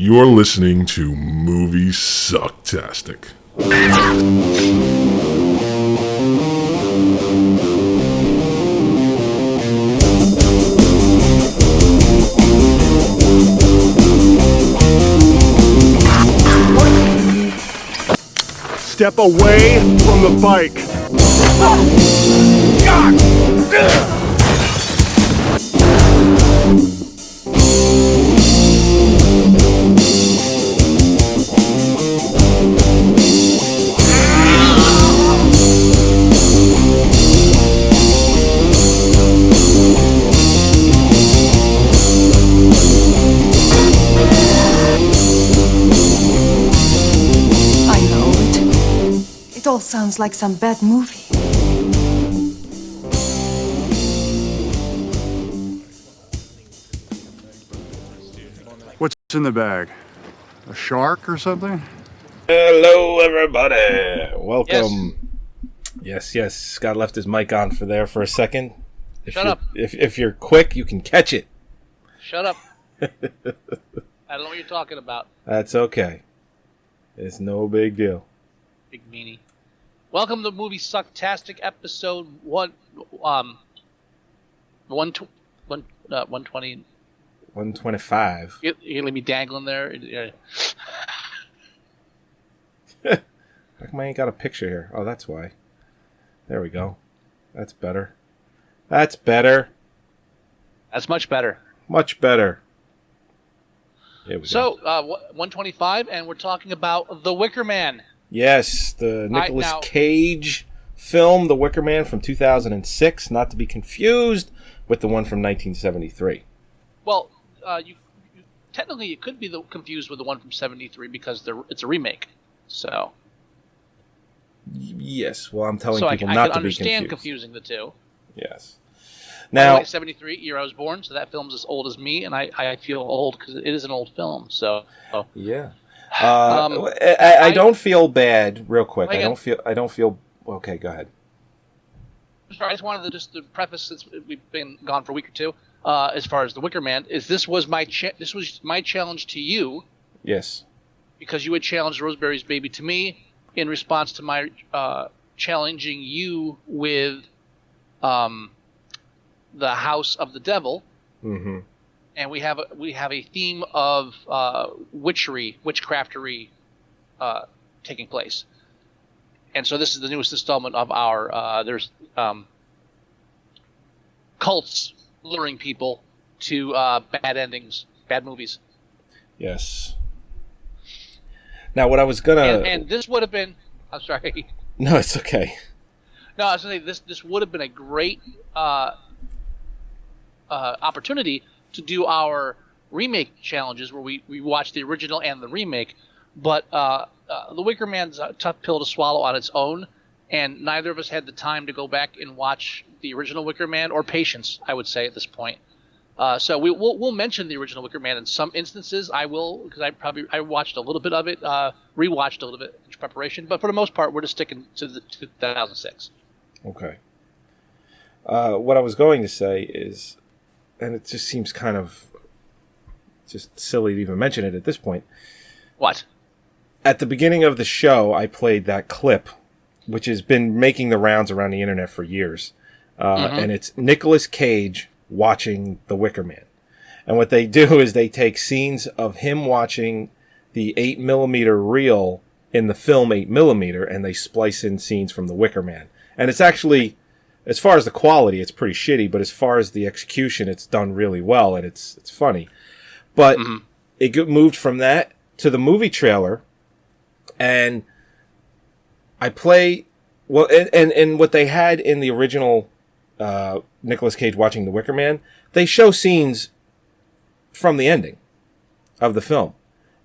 You're listening to Moviesucktastic. Step away from the bike. It all sounds like some bad movie. What's in the bag? A shark or something? Hello, everybody. Welcome. Yes. Scott left his mic on for a second. Shut up. If you're quick, you can catch it. Shut up. I don't know what you're talking about. That's okay. It's no big deal. Big meanie. Welcome to Moviesucktastic episode 120. 125. You leave me dangling there. How come I ain't got a picture here? Oh, that's why. There we go. That's better. That's much better. Much better. Here we go. So, 125, and we're talking about The Wicker Man. Yes, the Nicolas Cage film, The Wicker Man from 2006, not to be confused with the one from 1973. Well, technically you could be confused with the one from 73 because it's a remake. So. Yes, well, I'm telling people I not can to be understand confused. confusing the two. Yes. Now, 73 year I was born, so that film's as old as me, and I feel old because it is an old film. So. Yeah. I don't feel bad. Real quick, I don't feel. Okay, go ahead. Sorry, I just wanted to preface, since we've been gone for a week or two. As far as The Wicker Man, this was my challenge to you. Yes. Because you had challenged Rosemary's Baby to me in response to my challenging you with the House of the Devil. Mm-hmm. And we have a theme of witchcraftery taking place. And so this is the newest installment of our there's cults luring people to bad endings, bad movies. Yes. Now, what I was gonna and this would have been, I'm sorry. No, it's okay. No, I was gonna say this would have been a great opportunity to do our remake challenges where we watch the original and the remake, but The Wicker Man's a tough pill to swallow on its own, and neither of us had the time to go back and watch the original Wicker Man, or patience, I would say, at this point. So we'll mention the original Wicker Man in some instances. I will, because I watched a little bit of it, rewatched a little bit in preparation, but for the most part, we're just sticking to the 2006. Okay. What I was going to say is, and it just seems kind of just silly to even mention it at this point. What? At the beginning of the show, I played that clip, which has been making the rounds around the internet for years. And it's Nicolas Cage watching The Wicker Man. And what they do is they take scenes of him watching the 8mm reel in the film 8mm, and they splice in scenes from The Wicker Man. And it's actually, as far as the quality, it's pretty shitty, but as far as the execution, it's done really well, and it's funny. But it moved from that to the movie trailer, and I play, well, and what they had in the original Nicolas Cage watching The Wicker Man, they show scenes from the ending of the film.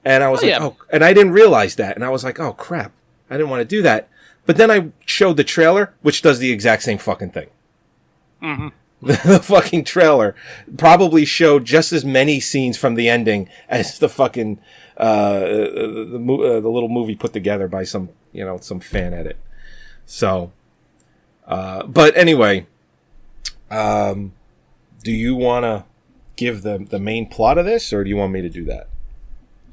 And I was and I didn't realize that, and I was like, oh crap, I didn't want to do that. But then I showed the trailer, which does the exact same fucking thing. Mm-hmm. The fucking trailer probably showed just as many scenes from the ending as the fucking the little movie put together by some fan edit. So, but anyway, do you want to give the main plot of this, or do you want me to do that?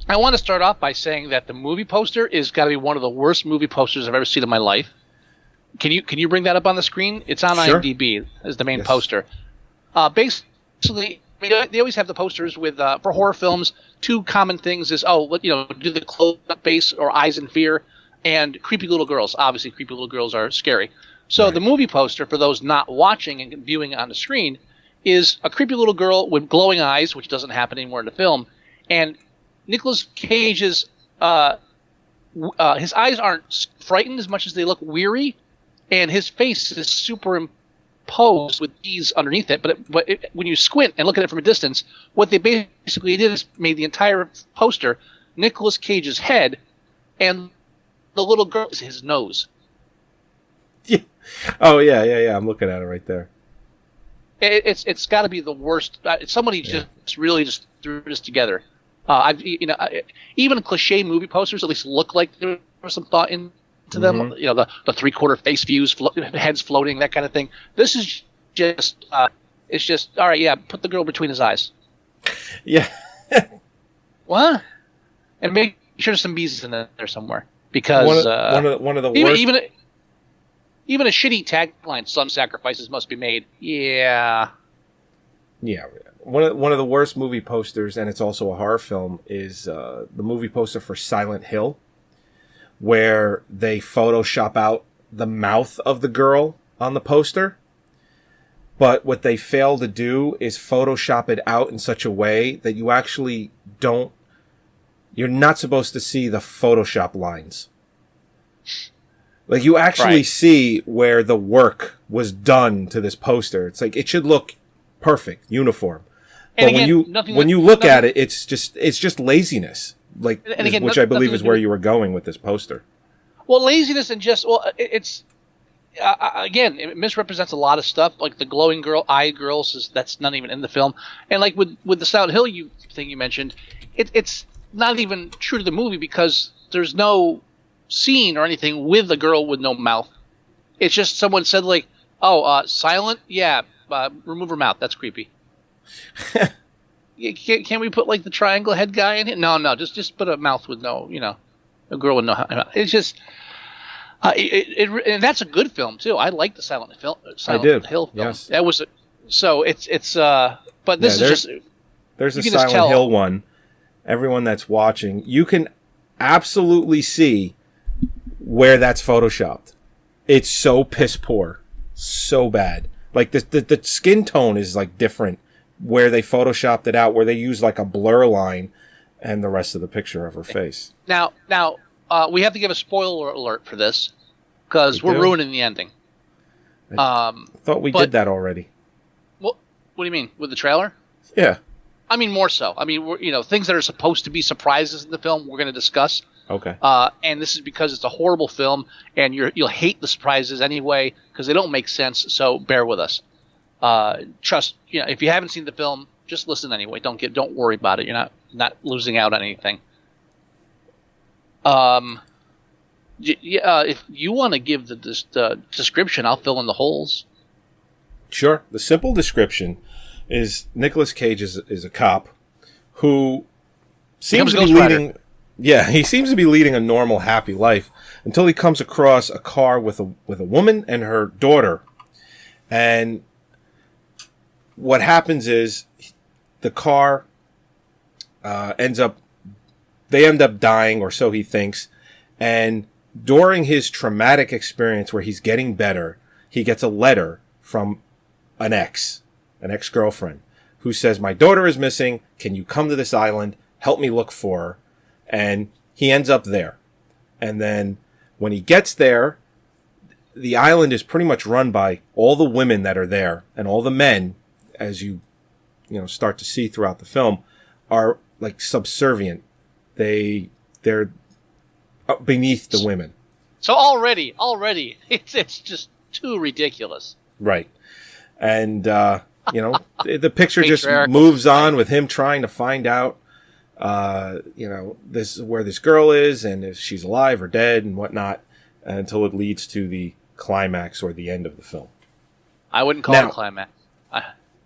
I want to start off by saying that the movie poster is got to be one of the worst movie posters I've ever seen in my life. Can you bring that up on the screen? It's on Sure. IMDb as the main Yes. poster. Basically, I mean, they always have the posters with for horror films. Two common things is do the close up face or eyes in fear, and creepy little girls. Obviously, creepy little girls are scary. So Right. the movie poster, for those not watching and viewing on the screen, is a creepy little girl with glowing eyes, which doesn't happen anymore in the film, and Nicolas Cage's his eyes aren't frightened as much as they look weary, and his face is superimposed with these underneath it. But when you squint and look at it from a distance, what they basically did is made the entire poster Nicolas Cage's head, and the little girl is his nose. Yeah. Oh yeah. I'm looking at it right there. It's got to be the worst. Somebody just really just threw this together. Even cliche movie posters at least look like there was some thought into them. Mm-hmm. The 3/4 face views, heads floating, that kind of thing. This is just it's just all right. Yeah, put the girl between his eyes. Yeah. What? And make sure there's some bees in there somewhere, because one of the worst. Even a shitty tagline, "Some sacrifices must be made." Yeah. Yeah, one of the worst movie posters, and it's also a horror film, is the movie poster for Silent Hill, where they Photoshop out the mouth of the girl on the poster. But what they fail to do is Photoshop it out in such a way that you actually you're not supposed to see the Photoshop lines. Like, you actually see where the work was done to this poster. It's like, it should look perfect, uniform. And But again, when you look at it, it's just laziness. Like, And again, which I believe nothing is to where do- you were going with this poster. Well, laziness and it's again, it misrepresents a lot of stuff. Like the glowing eye girls, that's not even in the film. And like with the Silent Hill thing you mentioned, it's not even true to the movie, because there's no scene or anything with a girl with no mouth. It's just someone said like, "Oh, silent, yeah, remove her mouth. That's creepy." Can't we put like the triangle head guy in it? No, just put a mouth with no, a girl with no. It's just, and that's a good film too. I like the Silent Hill film. Yes. That was but this is just. There's a you can just Silent tell. Hill one. Everyone that's watching, you can absolutely see where that's photoshopped. It's so piss poor, so bad. Like the skin tone is like different, where they photoshopped it out, where they use like a blur line, and the rest of the picture of her face. Now, we have to give a spoiler alert for this, because We we're do? ruining the ending. I thought we did that already. What do you mean with the trailer? Yeah. I mean, more so. I mean, things that are supposed to be surprises in the film, we're going to discuss. Okay. And this is because it's a horrible film, and you'll hate the surprises anyway, because they don't make sense. So bear with us. Trust. If you haven't seen the film, just listen anyway. Don't worry about it. You're not losing out on anything. If you want to give the description, I'll fill in the holes. Sure. The simple description is Nicolas Cage is a cop who seems Becomes to be Ghost Rider. leading. Yeah, he seems to be leading a normal, happy life until he comes across a car with a woman and her daughter, and what happens is the car they end up dying, or so he thinks, and during his traumatic experience where he's getting better, he gets a letter from an ex-girlfriend, who says, "My daughter is missing. Can you come to this island? Help me look for her." And he ends up there. And then when he gets there, the island is pretty much run by all the women that are there, and all the men, as you start to see throughout the film, are like subservient. They're beneath the women. So already, it's just too ridiculous. Right. And, the picture just Patriarchal moves on with him trying to find out, this is where this girl is, and if she's alive or dead and whatnot, until it leads to the climax or the end of the film. I wouldn't call it a climax.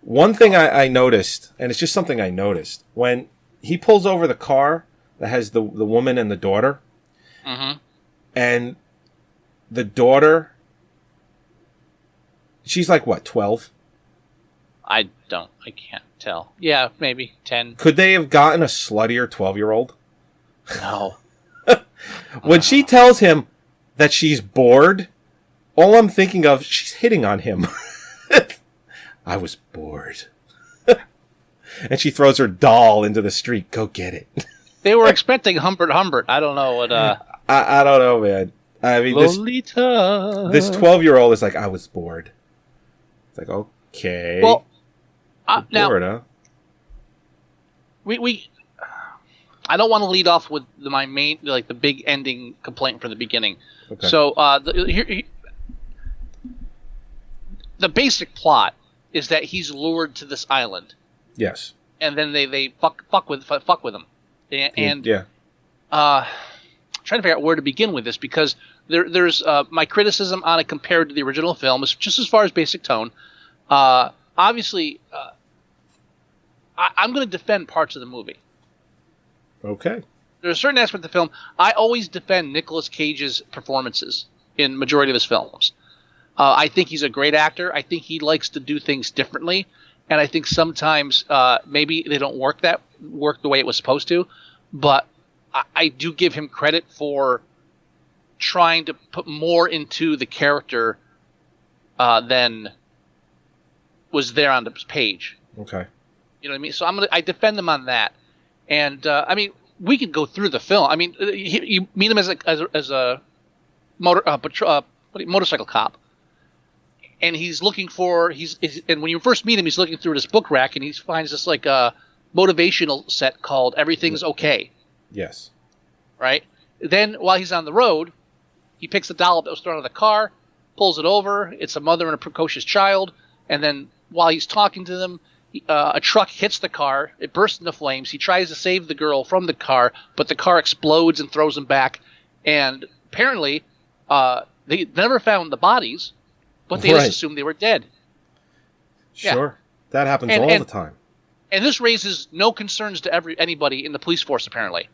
One thing I noticed, and it's just something I noticed, when he pulls over the car, that has the woman and the daughter. Mm-hmm. And the daughter, she's like, what, 12? I can't tell. Yeah, maybe 10. Could they have gotten a sluttier 12-year-old? No. When she tells him that she's bored, all I'm thinking of, she's hitting on him. I was bored. And she throws her doll into the street. Go get it. They were expecting Humbert. I don't know what... I don't know, man. I mean, Lolita. this 12-year-old is like, I was bored. It's like, okay. Well, now, bored, huh? We I don't want to lead off with my main, like the big ending complaint from the beginning. Okay. So the basic plot is that he's lured to this island. Yes. And then they fuck with him. And yeah. Trying to figure out where to begin with this, because there's my criticism on it compared to the original film is just as far as basic tone. Obviously, I'm going to defend parts of the movie. Okay. There's a certain aspect of the film. I always defend Nicolas Cage's performances in majority of his films. I think he's a great actor. I think he likes to do things differently, and I think sometimes maybe they don't work the way it was supposed to. But I do give him credit for trying to put more into the character than was there on the page. Okay. You know what I mean? So I defend him on that. And I mean, we could go through the film. I mean, you meet him as a motorcycle cop, and he's looking for and when you first meet him, he's looking through this book rack, and he finds this like a motivational set called "Everything's Okay." Yes. Right. Then while he's on the road, he picks the doll up that was thrown out of the car, pulls it over. It's a mother and a precocious child, and then while he's talking to them, a truck hits the car. It bursts into flames. He tries to save the girl from the car, but the car explodes and throws him back. And apparently, they never found the bodies, but they just assumed they were dead. Sure. Yeah. That happens all the time. And this raises no concerns to anybody in the police force, apparently.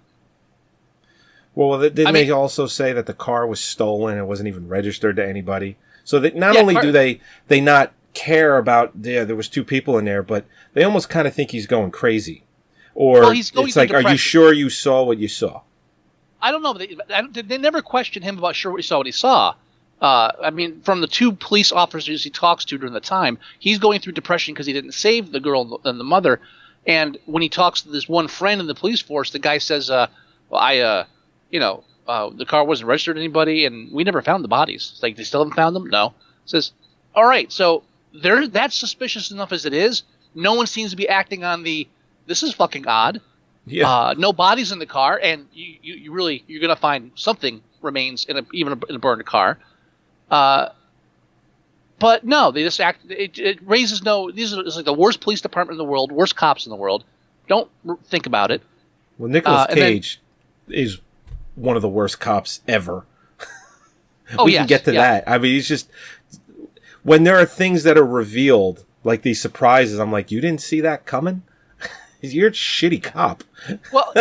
Well, didn't they also say that the car was stolen and wasn't even registered to anybody? So that not only do they not care about there was two people in there, but they almost kind of think he's going crazy, or it's like, are you sure you saw what you saw? I don't know. They never questioned him about what he saw. I mean, from the two police officers he talks to during the time, he's going through depression because he didn't save the girl and the mother. And when he talks to this one friend in the police force, the guy says, "Well, the car wasn't registered to anybody, and we never found the bodies." It's like, they still haven't found them? No. Says, all right, so that's suspicious enough as it is. No one seems to be acting on this is fucking odd. Yeah. No bodies in the car, and you're going to find something remains even in a burned car. But no, they just act. It raises no. It's like the worst police department in the world, worst cops in the world. Don't think about it. Well, Nicolas Cage is one of the worst cops ever. We can get to that. I mean, he's just, when there are things that are revealed, like these surprises, I'm like, you didn't see that coming? You're a shitty cop. Well,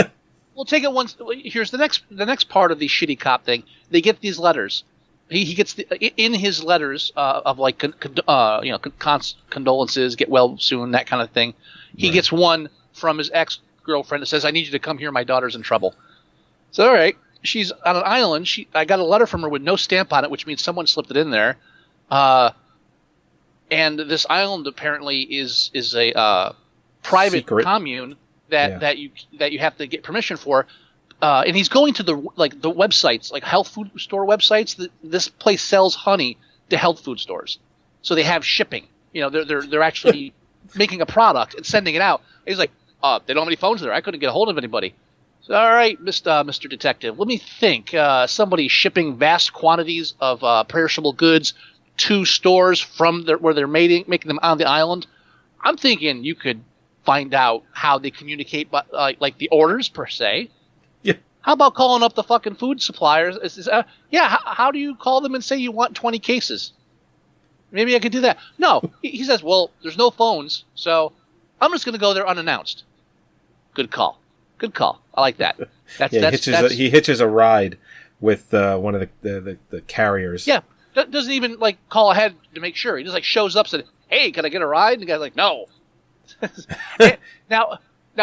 we'll take it once. Here's the next part of the shitty cop thing. They get these letters. He gets in his letters of like condolences, get well soon, that kind of thing. He gets one from his ex-girlfriend that says, "I need you to come here. My daughter's in trouble." So all right, she's on an island. I got a letter from her with no stamp on it, which means someone slipped it in there. And this island apparently is a private secret commune that you have to get permission for. And he's going to the websites, like health food store websites. This place sells honey to health food stores, so they have shipping. They're actually making a product and sending it out. And he's like, they don't have any phones there. I couldn't get a hold of anybody. So, all right, Mr. Detective, let me think. Somebody shipping vast quantities of perishable goods to stores from where they're making them on the island. I'm thinking you could find out how they communicate, like the orders per se. Yeah. How about calling up the fucking food suppliers? How do you call them and say you want 20 cases? Maybe I could do that. No, he says, well, there's no phones, so I'm just going to go there unannounced. Good call. Good call. I like that. He hitches a ride with one of the carriers. Yeah, doesn't even like call ahead to make sure. He just like shows up and said, "Hey, can I get a ride?" And the guy's like, "No." now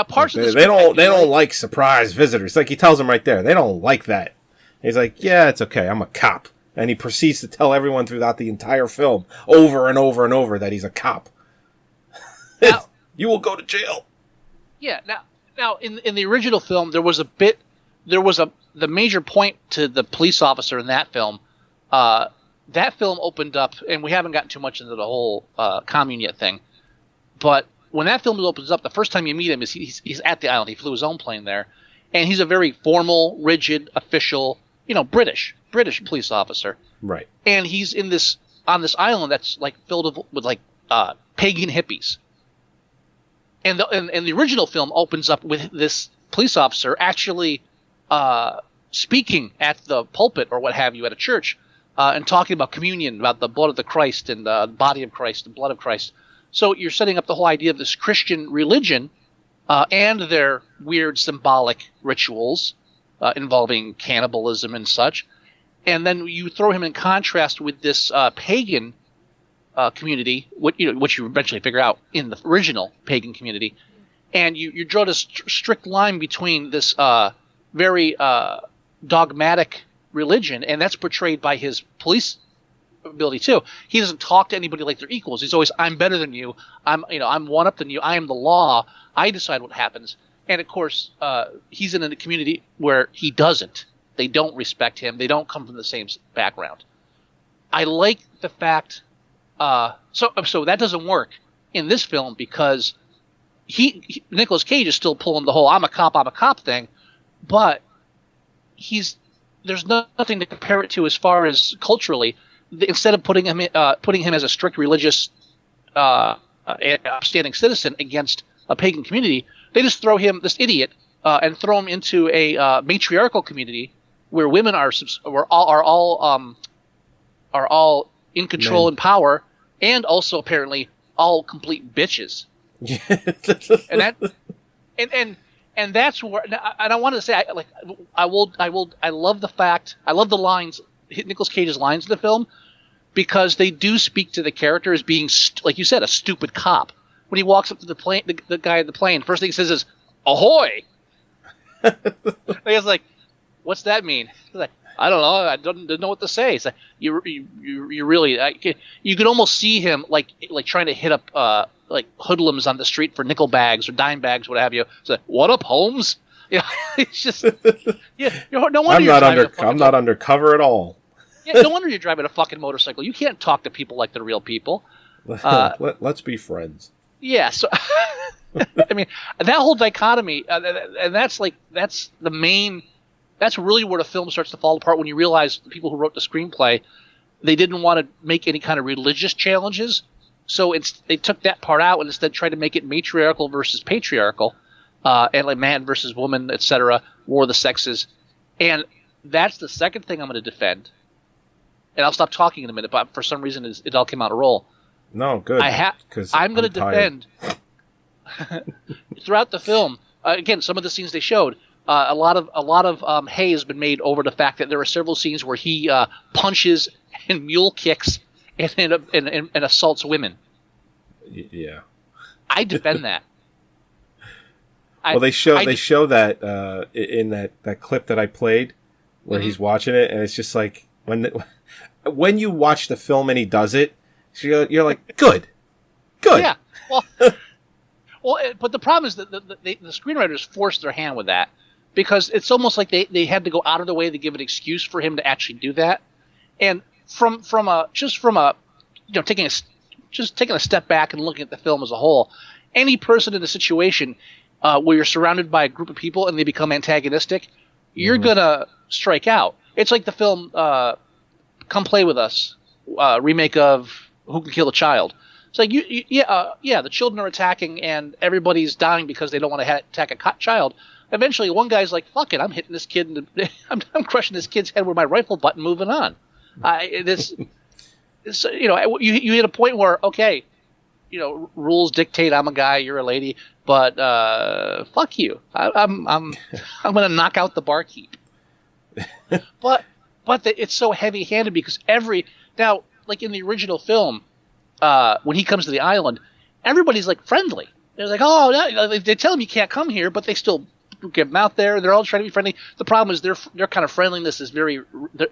parts of the they don't like surprise visitors. Like he tells them right there, they don't like that. He's like, "Yeah, it's okay. I'm a cop," and he proceeds to tell everyone throughout the entire film, over and over and over, that he's a cop. Now, you will go to jail. Yeah. Now in the original film, the major point to the police officer in that film. That film opened up, and we haven't gotten too much into the whole commune yet thing, but when that film opens up, the first time you meet him is he's at the island. He flew his own plane there, and he's a very formal, rigid, official, British police officer. Right. And he's on this island that's like filled with like pagan hippies. And the original film opens up with this police officer actually speaking at the pulpit or what have you at a church and talking about communion, about the blood of the Christ and the body of Christ, the blood of Christ. So you're setting up the whole idea of this Christian religion and their weird symbolic rituals involving cannibalism and such. And then you throw him in contrast with this pagan community, which you eventually figure out in the original pagan community. And you draw this strict line between this very dogmatic religion, and that's portrayed by his police ability too. He doesn't talk to anybody like they're equals. He's always, I'm better than you. I'm one up than you. I am the law. I decide what happens. And of course, he's in a community where he doesn't. They don't respect him. They don't come from the same background. I like the fact. So that doesn't work in this film because Nicolas Cage is still pulling the whole I'm a cop thing, but there's nothing to compare it to as far as culturally. Instead of putting him as a strict religious upstanding citizen against a pagan community, they just throw him, this idiot, and throw him into a matriarchal community where women are all in control and power, and also apparently all complete bitches. and that's where, and I want to say, I love the lines, Nicolas Cage's lines in the film, because they do speak to the character as being, like you said, a stupid cop. When he walks up to the plane, the guy at the plane, first thing he says is "Ahoy!" And I was like, "What's that mean?" He's like, "I don't know. I didn't know what to say." It's like you really, you could almost see him like trying to hit up like hoodlums on the street for nickel bags or dime bags, what have you. It's like, "What up, Holmes?" Yeah, it's just no wonder I'm not undercover at all. Yeah, no wonder you're driving a fucking motorcycle. You can't talk to people like they're real people. Let's be friends. Yeah, so I mean that whole dichotomy, and that's really where the film starts to fall apart when you realize the people who wrote the screenplay, they didn't want to make any kind of religious challenges, so they took that part out and instead tried to make it matriarchal versus patriarchal, and like man versus woman, etc., war of the sexes, and that's the second thing I'm going to defend. And I'll stop talking in a minute, but for some reason it all came out of roll. No, good. I'm going to defend throughout the film. Again, some of the scenes they showed, a lot of hay has been made over the fact that there are several scenes where he punches and mule kicks and assaults women. Yeah, I defend that. Well, they show that in that clip that I played, where he's watching it, and it's just like when you watch the film and he does it, you're like, good. Yeah. Well, but the problem is that the screenwriters forced their hand with that because it's almost like they had to go out of the way to give an excuse for him to actually do that. And from taking a step back and looking at the film as a whole, any person in a situation where you're surrounded by a group of people and they become antagonistic, you're gonna strike out. It's like the film Come Play With Us, remake of Who Can Kill a Child. It's like the children are attacking and everybody's dying because they don't want to attack a child. Eventually, one guy's like, "Fuck it, I'm hitting this kid, I'm crushing this kid's head with my rifle butt and moving on." You hit a point where, okay, rules dictate. I'm a guy, you're a lady, but fuck you. I'm gonna knock out the barkeep. but it's so heavy-handed because now, like in the original film, when he comes to the island, everybody's like friendly. They're like, oh, no, they tell him you can't come here, but they still get him out there. They're all trying to be friendly. The problem is their kind of friendliness is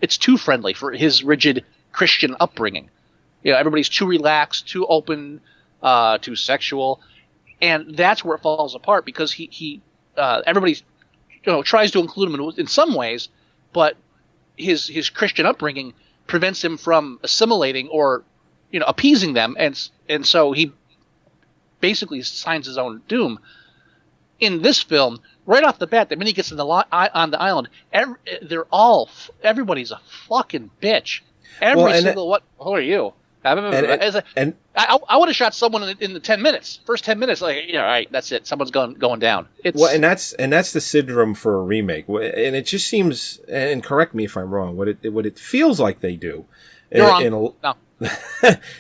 it's too friendly for his rigid Christian upbringing. Everybody's too relaxed, too open, too sexual, and that's where it falls apart because everybody tries to include him in some ways, but his Christian upbringing prevents him from assimilating or appeasing them, and so he basically signs his own doom. In this film, right off the bat, the minute he gets on the island, everybody's a fucking bitch. Single one. Who are you? I would have shot someone in the 10 minutes. First 10 minutes, all right, that's it. Someone's going down. And that's the syndrome for a remake. And it just seems, and correct me if I'm wrong, what it feels like they do. You're wrong. No.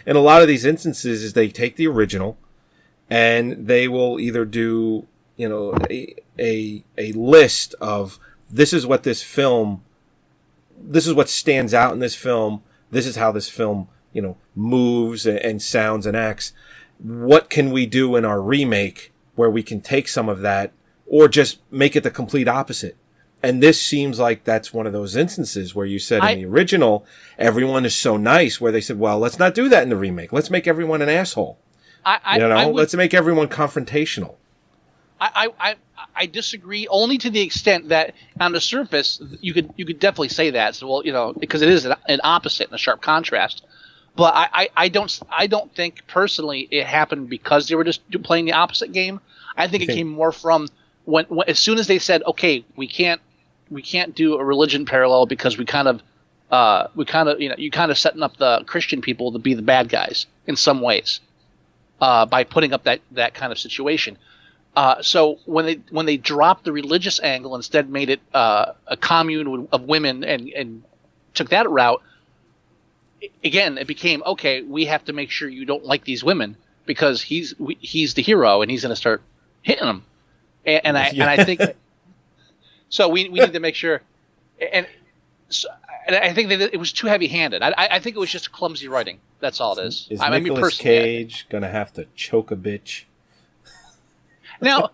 In a lot of these instances, is they take the original, and they will either do a list of this is what stands out in this film. This is how this film moves and sounds and acts. What can we do in our remake where we can take some of that or just make it the complete opposite? And this seems like that's one of those instances where you said in the original, everyone is so nice, where they said, well, let's not do that in the remake. Let's make everyone an asshole. Let's make everyone confrontational. I disagree only to the extent that on the surface you could definitely say that. So, because it is an opposite and a sharp contrast. But I don't think personally it happened because they were just playing the opposite game. I think it came more from when as soon as they said, okay, we can't do a religion parallel because you kind of setting up the Christian people to be the bad guys in some ways by putting up that kind of situation. So when they dropped the religious angle, instead made it a commune of women and took that route. Again, it became, okay, we have to make sure you don't like these women because he's the hero and he's going to start hitting them. And I think so. We need to make sure, and I think that it was too heavy-handed. I think it was just clumsy writing. That's all it is. Is Nicolas Cage going to have to choke a bitch? Now,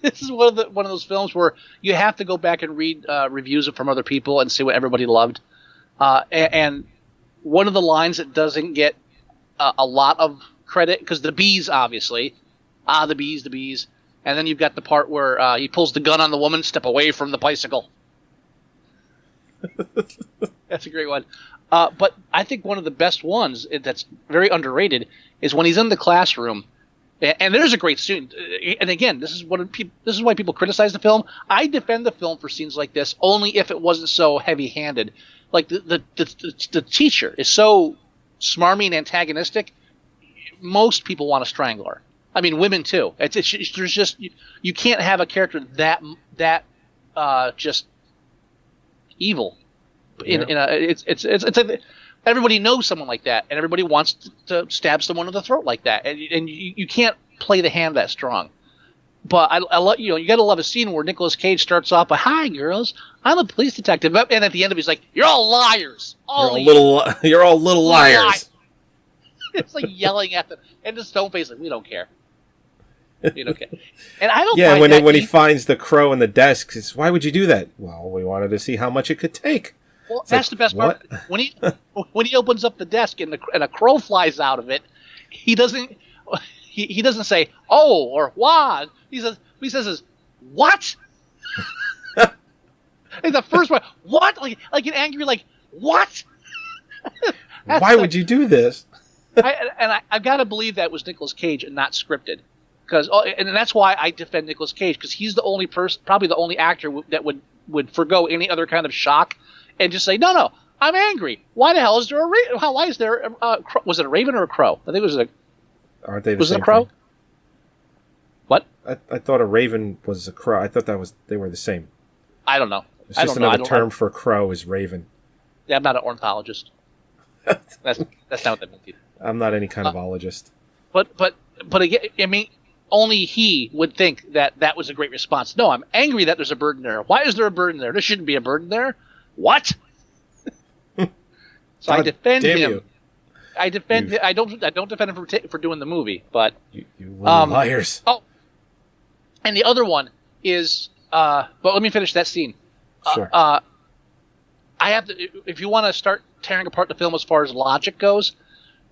this is one of those films where you have to go back and read reviews from other people and see what everybody loved. And one of the lines that doesn't get a lot of credit, because the bees, obviously, the bees, and then you've got the part where he pulls the gun on the woman, step away from the bicycle. That's a great one. But I think one of the best ones that's very underrated is when he's in the classroom. And there's a great scene, and again, this is why people criticize the film. I defend the film for scenes like this only if it wasn't so heavy-handed. Like the teacher is so smarmy and antagonistic. Most people want to strangle her. I mean, women too. There's just you can't have a character that just evil. Everybody knows someone like that, and everybody wants to stab someone in the throat like that, and you can't play the hand that strong. But I love you got to love a scene where Nicolas Cage starts off by, "Hi, girls, I'm a police detective," and at the end of it, he's like, "You're all liars, you're all little liars." It's like yelling at them, and the stone face like, "We don't care." You don't care. And I don't. Yeah, when he finds the crow in the desk, it's, "Why would you do that?" Well, we wanted to see how much it could take. Well, that's the best part. When he opens up the desk and a crow flies out of it, he doesn't say "oh" or "wah." He says "what?" And the first one, "what?" Like an angry "what?" Why would you do this? I've got to believe that was Nicolas Cage and not scripted, and that's why I defend Nicolas Cage, because he's the only person, probably the only actor that would forgo any other kind of shock. And just say, no, I'm angry. Why the hell is there why is there was it a raven or a crow? I think it was Aren't they the was same it a crow? thing? What? I thought a raven was a crow. I thought they were the same. I don't know. It's just another term for crow is raven. Yeah, I'm not an ornithologist. That's not what that meant either. I'm not any kind of ologist. But again, I mean, only he would think that was a great response. No, I'm angry that there's a burden there. Why is there a burden there? There shouldn't be a burden there. What? So I defend him. You. I defend. I don't defend him for doing the movie, but You little liars. Oh, and the other one is. But let me finish that scene. Sure. I have to. If you want to start tearing apart the film as far as logic goes,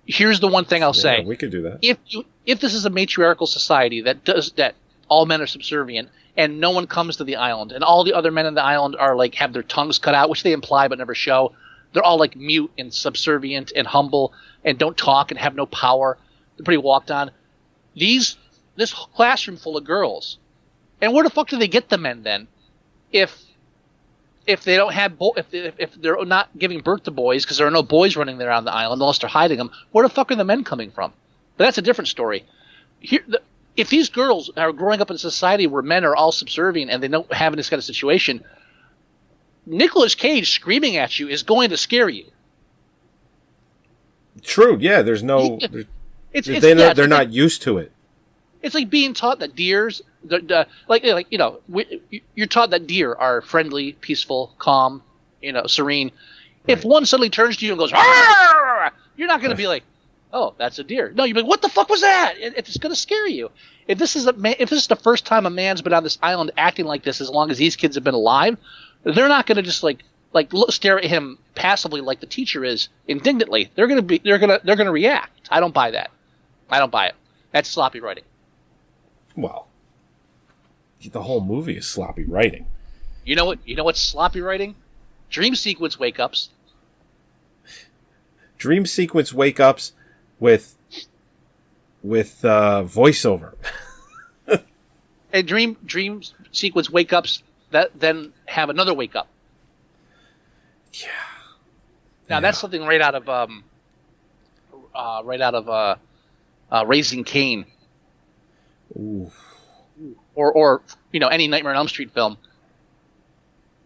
here's the one thing I'll say. We could do that. If this is a matriarchal society that all men are subservient and no one comes to the island and all the other men on the island are like have their tongues cut out, which they imply but never show. They're all like mute and subservient and humble and don't talk and have no power. They're pretty walked on. This classroom full of girls, and where the fuck do they get the men then? If they don't have if they're not giving birth to boys because there are no boys running around the island unless they're hiding them, where the fuck are the men coming from? But that's a different story. If these girls are growing up in a society where men are all subservient and they don't have this kind of situation, Nicolas Cage screaming at you is going to scare you. True. Yeah. There's no. They're not used to it. It's like being taught that deers, you're taught that deer are friendly, peaceful, calm, serene. Right. If one suddenly turns to you and goes, "Arr!" You're not going to be like, "Oh, that's a deer." No, you're like, "What the fuck was that?" It's going to scare you. If this is the first time a man's been on this island acting like this, as long as these kids have been alive, they're not going to just stare at him passively like the teacher is indignantly. They're going to react. I don't buy that. I don't buy it. That's sloppy writing. Well, the whole movie is sloppy writing. You know what's sloppy writing? Dream sequence wake-ups. Dream sequence wake-ups with voiceover. And dream sequence wake-ups that then have another wake-up. Yeah. Now that's something right out of Raising Cain. Ooh. Or any Nightmare on Elm Street film.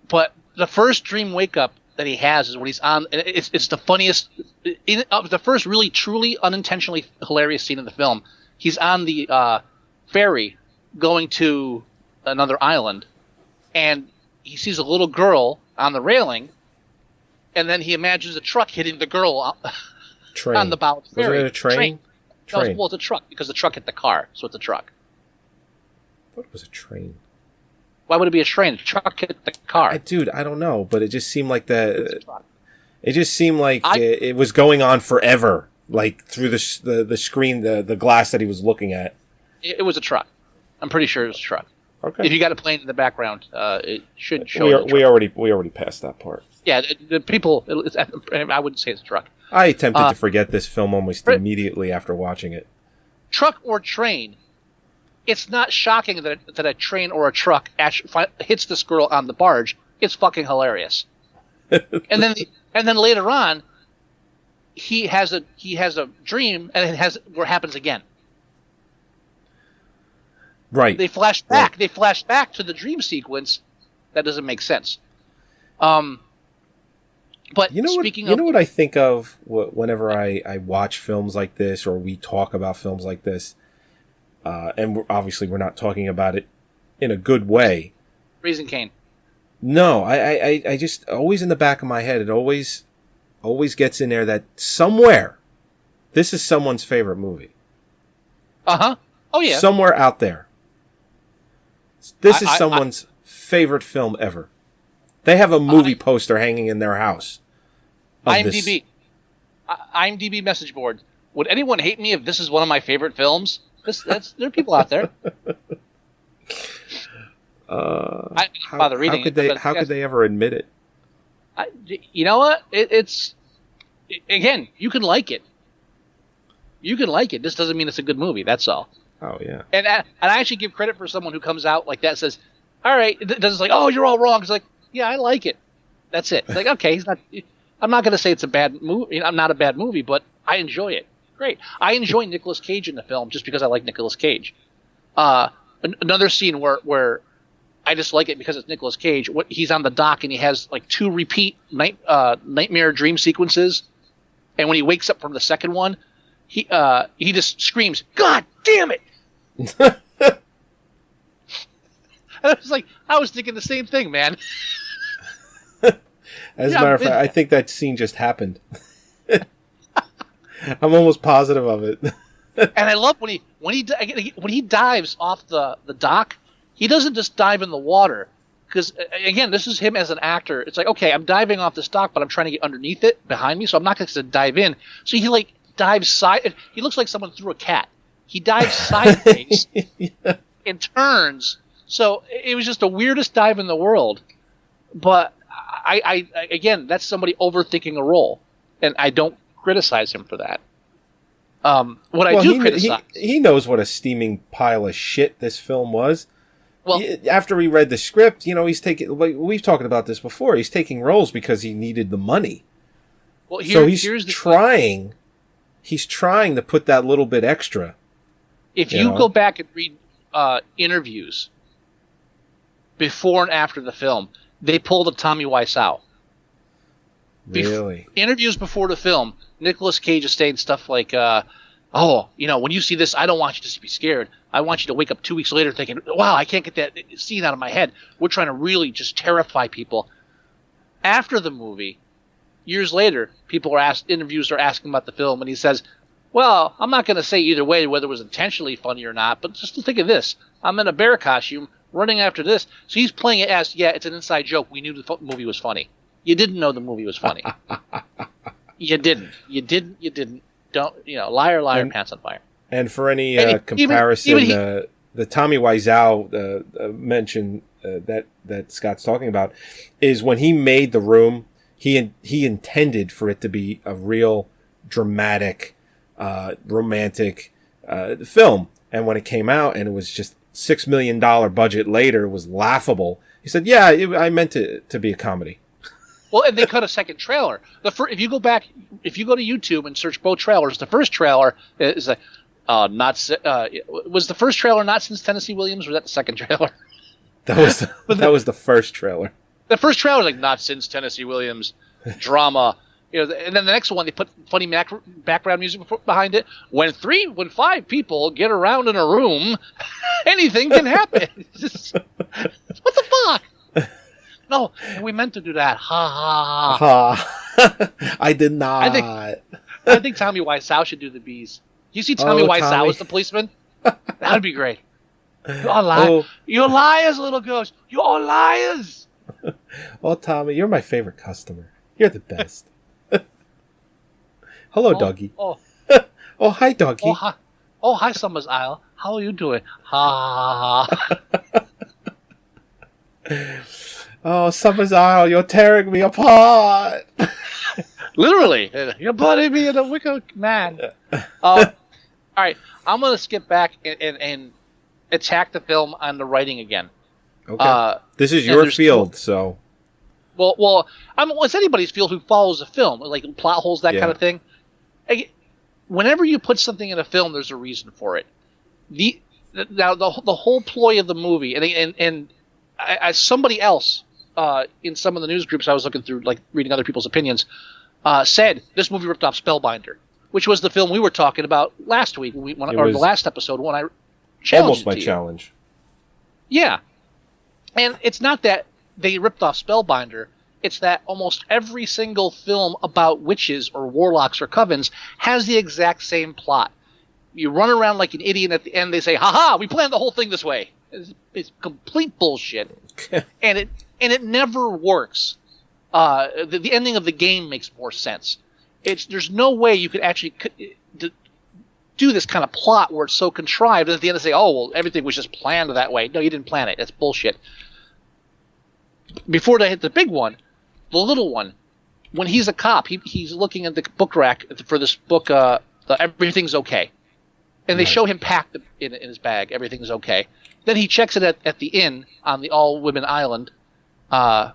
But the first dream wake up that he has is when he's on. It's the funniest. The first really truly unintentionally hilarious scene in the film. He's on the ferry going to another island, and he sees a little girl on the railing, and then he imagines a truck hitting the girl on the bow of the ferry. Was it a train? No, well, it's a truck because the truck hit the car, so it's a truck. What was a train? Why would it be a train? The truck hit the car. Dude, I don't know, but it just seemed like it was going on forever, like through the screen, the glass that he was looking at. It was a truck. I'm pretty sure it was a truck. Okay. If you got a plane in the background, it should show. We already passed that part. Yeah, the people. I wouldn't say it's a truck. I attempted to forget this film almost immediately after watching it. Truck or train. It's not shocking that a train or a truck hits this girl on the barge. It's fucking hilarious. and then later on, he has a dream, and it happens again. Right. They flash back. Right. They flash back to the dream sequence. That doesn't make sense. But speaking of, what I think of whenever I watch films like this, or we talk about films like this. And we're not talking about it in a good way. Raising Cain. No, I just always in the back of my head, it always gets in there that somewhere this is someone's favorite movie. Uh-huh. Oh yeah. Somewhere out there. This is someone's favorite film ever. They have a movie poster hanging in their house. IMDb. IMDb message board. Would anyone hate me if this is one of my favorite films? There are people out there. I didn't bother reading it. How could they ever admit it? You know what? Again, you can like it. You can like it. This doesn't mean it's a good movie. That's all. Oh yeah. And I actually give credit for someone who comes out like that and says, "All right," doesn't like, "Oh, you're all wrong." It's like, "Yeah, I like it." That's it. It's like, okay, he's not. I'm not going to say it's a bad movie. I'm not a bad movie, but I enjoy it. Great. I enjoy Nicolas Cage in the film just because I like Nicolas Cage. Another scene where I just like it because it's Nicolas Cage. He's on the dock and he has like 2 repeat nightmare dream sequences. And when he wakes up from the second one, he just screams, "God damn it!" And I was like, I was thinking the same thing, man. As a matter of fact, I think that scene just happened. I'm almost positive of it. And I love when he dives off the dock. He doesn't just dive in the water, because again, this is him as an actor. It's like, okay, I'm diving off this dock, but I'm trying to get underneath it behind me, so I'm not going to dive in. So he like dives side. He looks like someone threw a cat. He dives sideways and turns. So it was just the weirdest dive in the world. But I again, that's somebody overthinking a role, and I don't criticize him for that. What I do criticize, he knows what a steaming pile of shit this film was. Well, after he read the script, he's taking. We've talked about this before. He's taking roles because he needed the money. Well, so he's trying. He's trying to put that little bit extra. If you go back and read interviews before and after the film, they pulled a Tommy Wiseau. Really? Interviews before the film, Nicolas Cage is saying stuff like, when you see this, I don't want you to be scared. I want you to wake up 2 weeks later thinking, wow, I can't get that scene out of my head. We're trying to really just terrify people. After the movie, years later, interviews are asking about the film, and he says, well, I'm not going to say either way whether it was intentionally funny or not, but just think of this. I'm in a bear costume running after this. So he's playing it as, it's an inside joke. We knew the movie was funny. You didn't know the movie was funny. You didn't. Don't, liar, pants on fire. And for any comparison, even the Tommy Wiseau mention that Scott's talking about is when he made The Room, he intended for it to be a real dramatic, romantic film. And when it came out and it was just $6 million budget later, it was laughable. He said, I meant it to be a comedy. Well, and they cut a second trailer. If you go to YouTube and search both trailers, the first trailer is was the first trailer not since Tennessee Williams, or was that the second trailer? That was the first trailer. The first trailer was like, not since Tennessee Williams, drama. And then the next one, they put funny background music behind it. When 5 people get around in a room, anything can happen. What the fuck? No, we meant to do that. Ha ha ha. I did not. I think Tommy Wiseau should do the bees. You see Tommy Wiseau as the policeman? That would be great. You're liars. You're liars, little ghost. You're liars. Oh, Tommy, you're my favorite customer. You're the best. Hello, doggy. Oh, hi, doggy. Hi, Summer's Isle. How are you doing? Ha ha ha. Oh, Summer's Isle, you're tearing me apart. Literally, you're putting me in a Wicker Man. All right, I'm going to skip back and attack the film on the writing again. Okay. This is your field, so. Well, it's anybody's field who follows a film, like plot holes, that kind of thing. Whenever you put something in a film, there's a reason for it. The whole ploy of the movie, and as somebody else in some of the news groups I was looking through, like reading other people's opinions, said this movie ripped off Spellbinder, which was the film we were talking about last week, or the last episode when I challenged almost my challenge. Yeah, and it's not that they ripped off Spellbinder. It's that almost every single film about witches or warlocks or covens has the exact same plot. You run around like an idiot, at the end they say, "Ha-ha, we planned the whole thing this way." It's complete bullshit, and it never works. The ending of the game makes more sense. There's no way you could actually do this kind of plot where it's so contrived, and at the end they say, "Oh, well, everything was just planned that way." No, you didn't plan it. That's bullshit. Before they hit the big one, the little one, when he's a cop, he's looking at the book rack for this book, Everything's Okay. And they show him packed in his bag, everything's okay. Then he checks it at the inn on the all-women island. When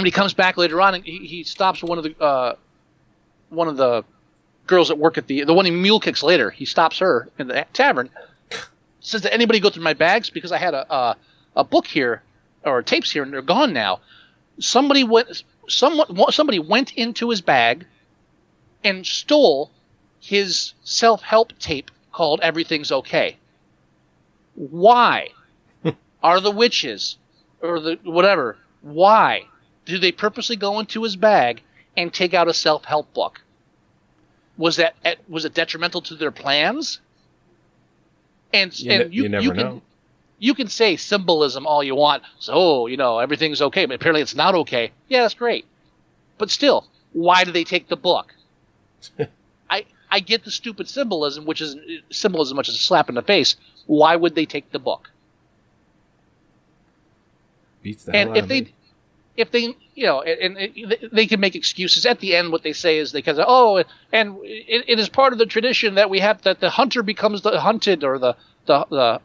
he comes back later on, and he stops one of the girls that work at the one he mule kicks later. He stops her in the tavern. Says, "Did anybody go through my bags? Because I had a book here, or tapes here, and they're gone now." Somebody went into his bag and stole his self-help tape called Everything's Okay. Why are the witches or the whatever? Why do they purposely go into his bag and take out a self-help book? Was it detrimental to their plans? And you never know. You can say symbolism all you want. So, everything's okay, but apparently it's not okay. Yeah, that's great. But still, why do they take the book? I get the stupid symbolism, which is symbolism, which is a slap in the face. Why would they take the book? Beats the hell out of me. If they, they can make excuses at the end. What they say is it is part of the tradition that we have that the hunter becomes the hunted, or the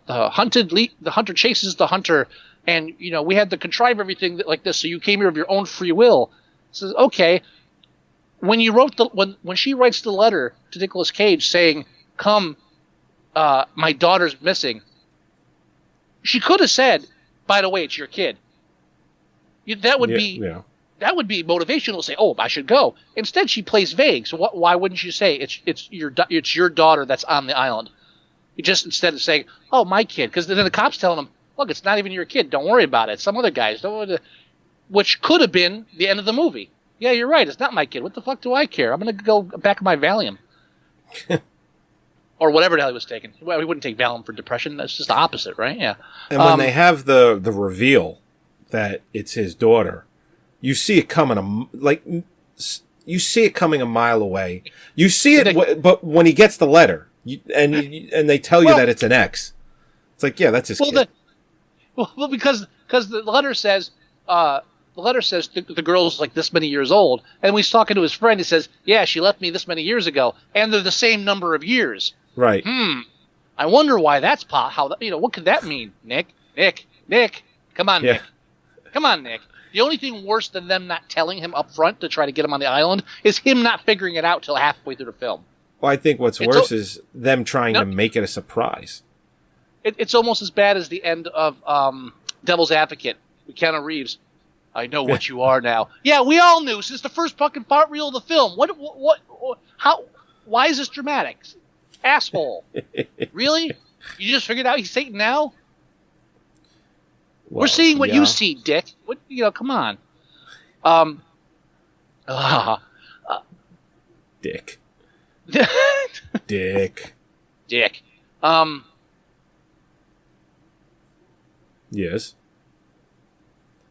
hunter chases the hunter, and we had to contrive everything like this. So you came here of your own free will. So okay, when you wrote when she writes the letter to Nicolas Cage saying, "Come, my daughter's missing," she could have said, "By the way, it's your kid." That would be motivational to say, "Oh, I should go." Instead, she plays vague. So why wouldn't you say it's your daughter that's on the island? You just, instead of saying, "Oh, my kid," because then the cops telling them, "Look, it's not even your kid. Don't worry about it. Some other guys don't." Which could have been the end of the movie. Yeah, you're right. It's not my kid. What the fuck do I care? I'm gonna go back to my Valium. Or whatever the hell he was taking. Well, we wouldn't take Valium for depression. That's just the opposite, right? Yeah. And when they have the reveal that it's his daughter, you see it coming you see it coming a mile away. You see it, but when he gets the letter, and they tell you that it's an ex, it's like, yeah, that's his kid. Because the letter says the girl's like this many years old, and when he's talking to his friend, he says, "Yeah, she left me this many years ago," and they're the same number of years. Right. I wonder why that's what could that mean? Nick, come on, yeah. Nick. Come on, Nick. The only thing worse than them not telling him up front to try to get him on the island is him not figuring it out till halfway through the film. Well, I think what's worse is them trying to make it a surprise. It's almost as bad as the end of Devil's Advocate with Keanu Reeves. I know what you are now. Yeah, we all knew since the first fucking part reel of the film. How? Why is this dramatic? Asshole. Really? You just figured out he's Satan now? Well, we're seeing what you see, Dick. Come on. Dick. Dick. Yes.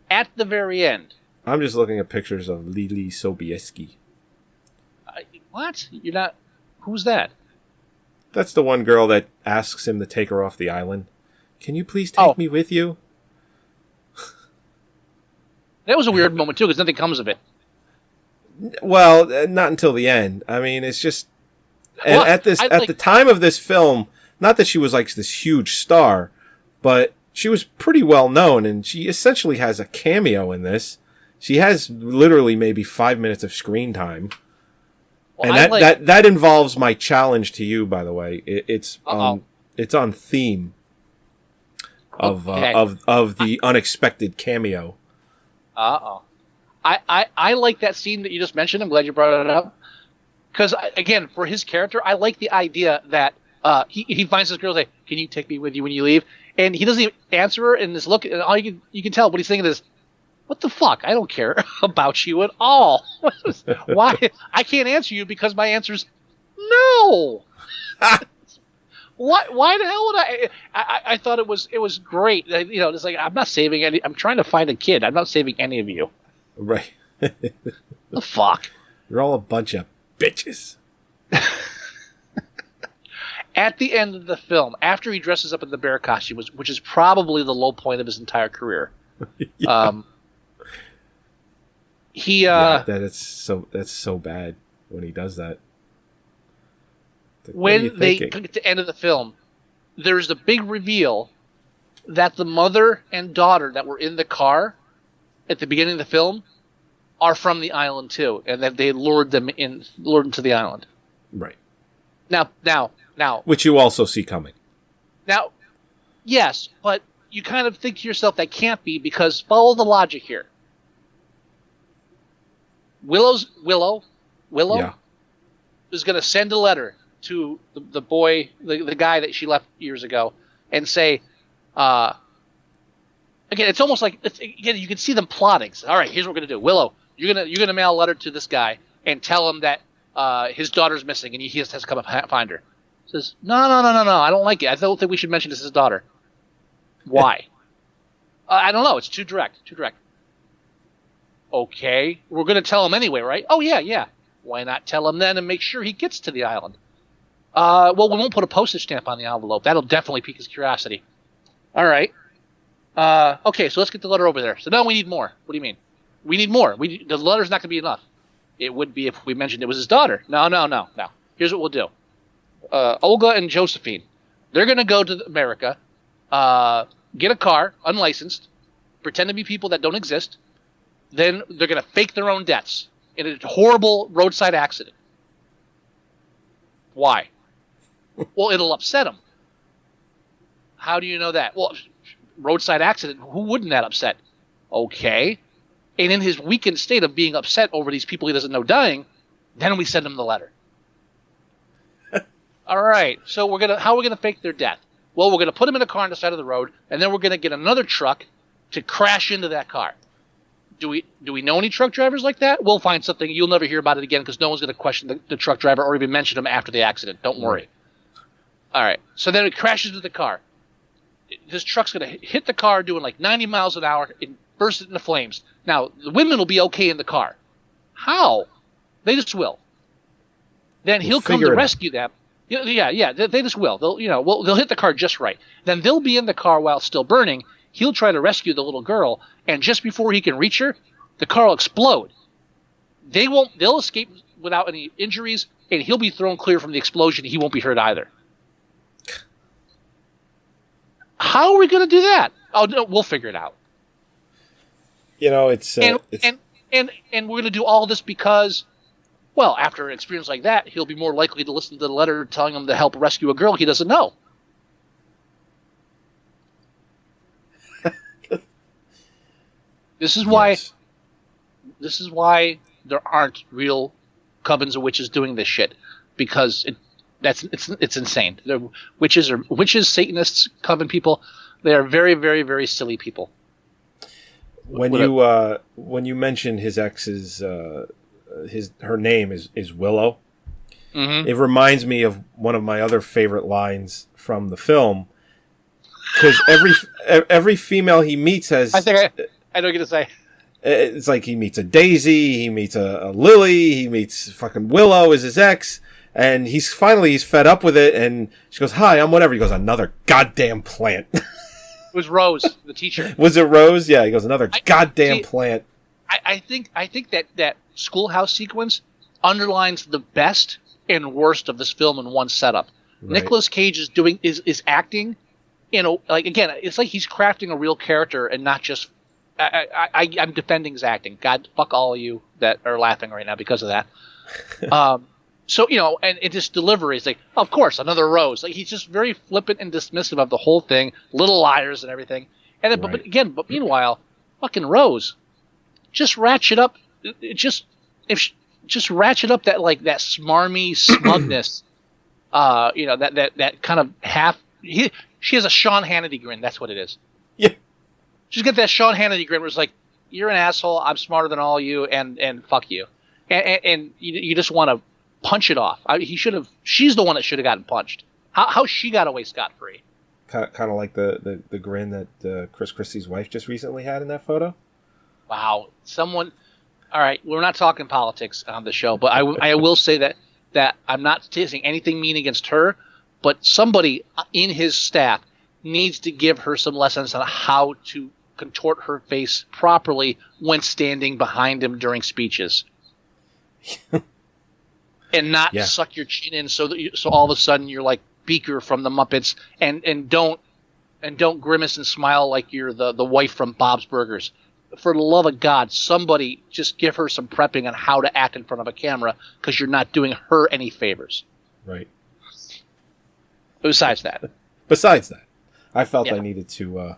At the very end. I'm just looking at pictures of Lily Sobieski. What? You're not... Who's that? That's the one girl that asks him to take her off the island. Can you please take me with you? That was a weird moment, too, because nothing comes of it. Well, not until the end. I mean, it's just... And at the time of this film, not that she was like this huge star, but she was pretty well known, and she essentially has a cameo in this. She has literally maybe 5 minutes of screen time. Well, and that involves my challenge to you, by the way. It's on theme of the unexpected cameo. I like that scene that you just mentioned. I'm glad you brought it up. Because, again, for his character, I like the idea that he finds this girl and say, "Can you take me with you when you leave?" And he doesn't even answer her in this look. And all you can tell what he's thinking is, "What the fuck? I don't care about you at all. Why? I can't answer you because my answer's no." Why the hell would I thought it was great. It's like, I'm not saving any. I'm trying to find a kid. I'm not saving any of you. Right. The fuck. You're all a bunch of bitches. At the end of the film, after he dresses up in the bear costume, which is probably the low point of his entire career. Yeah. That's so bad when he does that. When they get to the end of the film, there's the big reveal that the mother and daughter that were in the car at the beginning of the film are from the island too, and that they lured them to the island. Right. Now. Which you also see coming. Now, yes, but you kind of think to yourself that can't be, because follow the logic here. Willow yeah. is going to send a letter to the boy, the guy that she left years ago, and say, again, it's almost like again you can see them plotting. So, all right, here's what we're gonna do. Willow, you're gonna mail a letter to this guy and tell him that his daughter's missing and he has to come and find her. Says, no, I don't like it. I don't think we should mention this is his daughter. Why? I don't know. It's too direct. Okay, we're gonna tell him anyway, right? Oh yeah. Why not tell him then and make sure he gets to the island? Well, we won't put a postage stamp on the envelope. That'll definitely pique his curiosity. All right. Okay, so let's get the letter over there. So now we need more. What do you mean? We need more. The letter's not going to be enough. It would be if we mentioned it was his daughter. No. Here's what we'll do. Olga and Josephine, they're going to go to America, get a car, unlicensed, pretend to be people that don't exist. Then they're going to fake their own deaths in a horrible roadside accident. Why? Well, it'll upset him. How do you know that? Well, roadside accident, who wouldn't that upset? Okay. And in his weakened state of being upset over these people he doesn't know dying, then we send him the letter. All right. So how are we gonna fake their death? Well, we're gonna put them in a car on the side of the road, and then we're gonna get another truck to crash into that car. Do we know any truck drivers like that? We'll find something. You'll never hear about it again because no one's going to question the truck driver or even mention him after the accident. Don't worry. All right. So then it crashes into the car. This truck's going to hit the car doing like 90 miles an hour and burst it into flames. Now, the women will be okay in the car. How? They just will. Then he'll come to rescue them. Yeah. They just will. They'll hit the car just right. Then they'll be in the car while it's still burning. He'll try to rescue the little girl, and just before he can reach her, the car will explode. They'll escape without any injuries, and he'll be thrown clear from the explosion. He won't be hurt either. How are we going to do that? Oh, no, we'll figure it out. It's and we're going to do all this because, well, after an experience like that, he'll be more likely to listen to the letter telling him to help rescue a girl he doesn't know. This is why. Yes. This is why there aren't real covens of witches doing this shit, because it's insane. Witches, Satanists, coven people. They are very, very, very silly people. When you mention his ex's, her name is Willow. Mm-hmm. It reminds me of one of my other favorite lines from the film, because every female he meets has. I know what you're going to say. It's like he meets a Daisy, he meets a Lily, he meets fucking Willow as his ex, and he's fed up with it, and she goes, "Hi, I'm whatever." He goes, "Another goddamn plant." It was Rose, the teacher. Was it Rose? Yeah, he goes, "Another goddamn plant." I think that schoolhouse sequence underlines the best and worst of this film in one setup. Right. Nicolas Cage is acting again, it's like he's crafting a real character and not just. I'm defending his acting. God, fuck all of you that are laughing right now because of that. So, and it just delivery is like, of course, another Rose. Like, he's just very flippant and dismissive of the whole thing, little liars and everything. And then, right. but meanwhile, fucking Rose, just ratchet up. Just ratchet up that smarmy smugness. That kind of half. She has a Sean Hannity grin. That's what it is. Yeah. Just get that Sean Hannity grin where it's like, you're an asshole, I'm smarter than all you, and fuck you. And you just want to punch it off. She's the one that should have gotten punched. How she got away scot-free? Kind of like the grin that Chris Christie's wife just recently had in that photo. Wow. All right, we're not talking politics on the show, but I will say that I'm not saying anything mean against her, but somebody in his staff needs to give her some lessons on how to contort her face properly when standing behind him during speeches. And not suck your chin in so all of a sudden you're like Beaker from the Muppets and don't grimace and smile like you're the wife from Bob's Burgers. For the love of God, somebody just give her some prepping on how to act in front of a camera, because you're not doing her any favors. Right. Besides that, I felt I needed to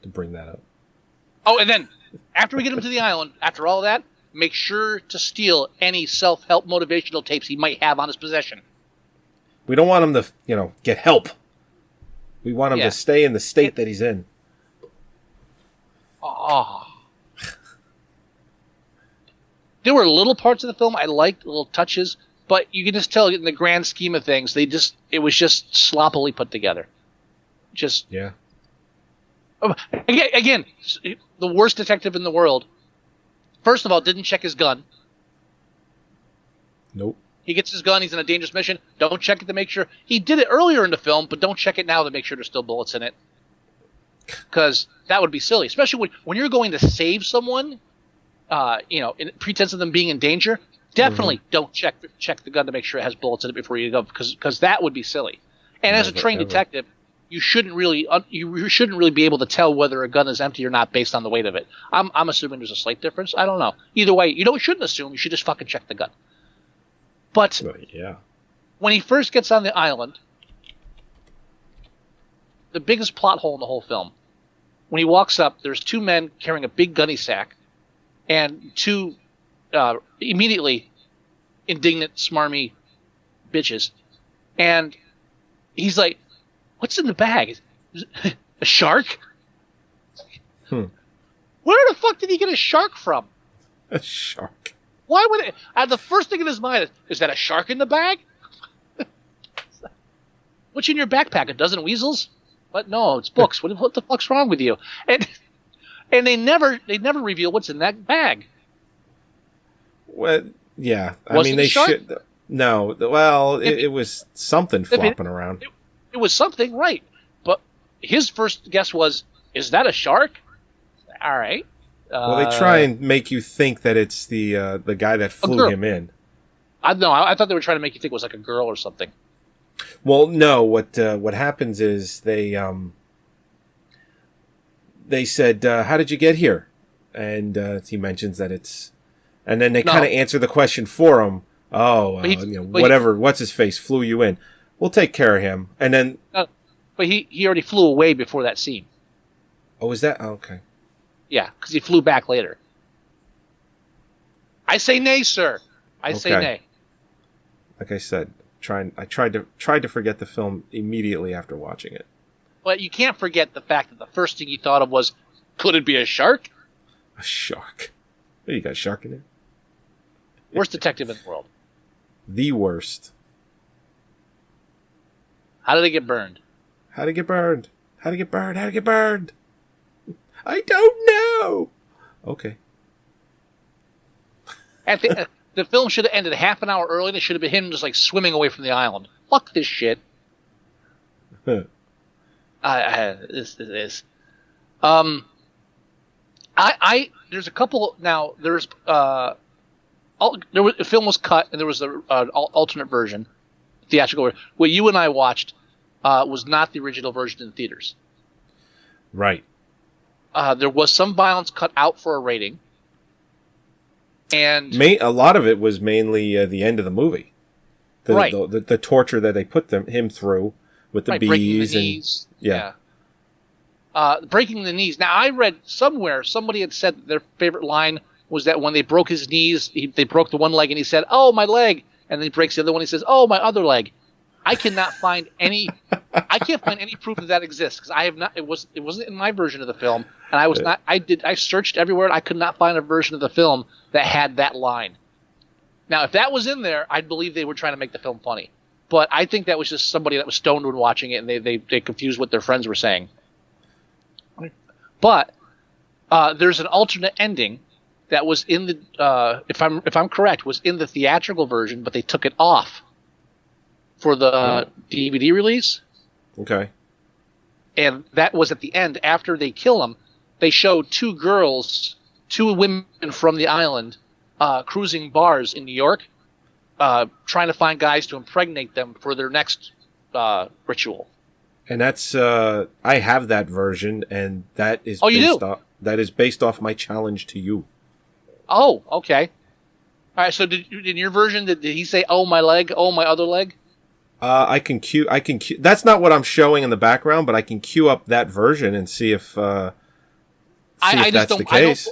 bring that up. Oh, and then after we get him to the island, after all that, make sure to steal any self-help motivational tapes he might have on his possession. We don't want him to, get help. We want him Yeah. to stay in the state that he's in. Oh. There were little parts of the film I liked, little touches, but you can just tell in the grand scheme of things, it was just sloppily put together. Just Yeah. again, the worst detective in the world. First of all, didn't check his gun. Nope. He gets his gun. He's in a dangerous mission. Don't check it to make sure. He did it earlier in the film, but don't check it now to make sure there's still bullets in it. Because that would be silly, especially when you're going to save someone. In pretense of them being in danger. Definitely don't check the gun to make sure it has bullets in it before you go, because that would be silly. And as a trained detective, you shouldn't really be able to tell whether a gun is empty or not based on the weight of it. I'm assuming there's a slight difference. I don't know. Either way, you shouldn't assume. You should just fucking check the gun. But yeah, when he first gets on the island, the biggest plot hole in the whole film, when he walks up, there's two men carrying a big gunny sack, and two immediately indignant, smarmy bitches. And he's like, "What's in the bag? A shark?" Where the fuck did he get a shark from? A shark. Why would it? The first thing in his mind is that a shark in the bag? What's in your backpack? A dozen weasels? But no, it's books. What the fuck's wrong with you? And they never reveal what's in that bag. Well, yeah. I Was mean, it they a shark? should. No, well, it was something flopping around. It was something, right? But his first guess was, "Is that a shark?" All right. Well, they try and make you think that it's the guy that flew him in. I thought they were trying to make you think it was like a girl or something. Well, no. What happens is they said, "How did you get here?" And he mentions that it's, and then they kind of answer the question for him. Oh, whatever. What's his face flew you in? We'll take care of him. And then, but he already flew away before that scene. Oh, is that okay? Yeah, because he flew back later. I say nay, sir. I say nay. Like I said, I tried to forget the film immediately after watching it. But you can't forget the fact that the first thing he thought of was, could it be a shark? A shark? Oh, you got a shark in it? Worst detective in the world. The worst. How did it get burned? How'd it get burned? How'd it get burned? How'd it get burned? I don't know. Okay. The film should have ended half an hour early. It should have been him just like swimming away from the island. Fuck this shit. This. There's a couple now. There's the film was cut and there was an alternate version, theatrical. What you and I watched was not the original version in theaters. Right. There was some violence cut out for a rating. And a lot of it was mainly the end of the movie. Right. The torture that they put him through with the bees. Breaking the knees. Yeah. Breaking the knees. Now, I read somewhere, somebody had said that their favorite line was that when they broke his knees, they broke the one leg and he said, "Oh, my leg." And then he breaks the other one. He says, "Oh, my other leg." I cannot find any. I can't find any proof that exists because I have not. It wasn't in my version of the film, and I was not. I searched everywhere. And I could not find a version of the film that had that line. Now, if that was in there, I'd believe they were trying to make the film funny. But I think that was just somebody that was stoned when watching it, and they confused what their friends were saying. But there's an alternate ending that was in the. If I'm correct, was in the theatrical version, but they took it off for the DVD release. Okay. And that was at the end. After they kill him, they showed two women from the island cruising bars in New York, trying to find guys to impregnate them for their next ritual. And that's I have that version, and that is that is based off my challenge to you. Oh, okay. All right. So in your version, did he say, "Oh, my leg, oh, my other leg"? I can cue. That's not what I'm showing in the background, but I can cue up that version and see if that's the case.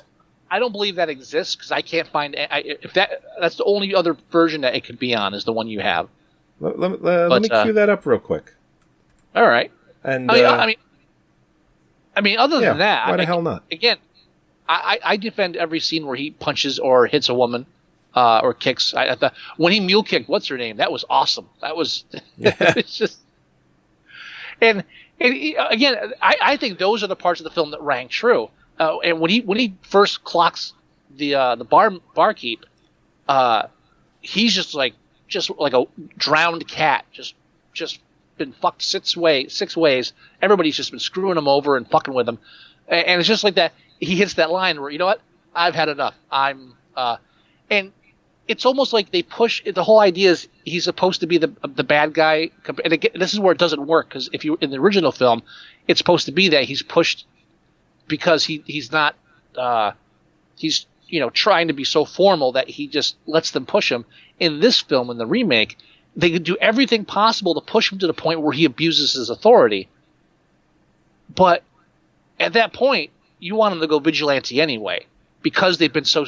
I don't believe that exists because I can't find. If that's the only other version that it could be on is the one you have. Let me cue that up real quick. All right. And I mean, other than that, why the hell not? Again, I defend every scene where he punches or hits a woman, or kicks. When he mule kicked, what's her name? That was awesome. That was it's just. And again, I think those are the parts of the film that rang true. And when he first clocks the barkeep, he's just like a drowned cat, just been fucked six ways. Everybody's just been screwing him over and fucking with him, and it's just like that. He hits that line where, you know what, I've had enough. And it's almost like they push. The whole idea is he's supposed to be the bad guy, and again, this is where it doesn't work, because if you in the original film, it's supposed to be that he's pushed because he's not he's trying to be so formal that he just lets them push him. In this film, in the remake, they do everything possible to push him to the point where he abuses his authority. But at that point, you want him to go vigilante anyway, because they've been so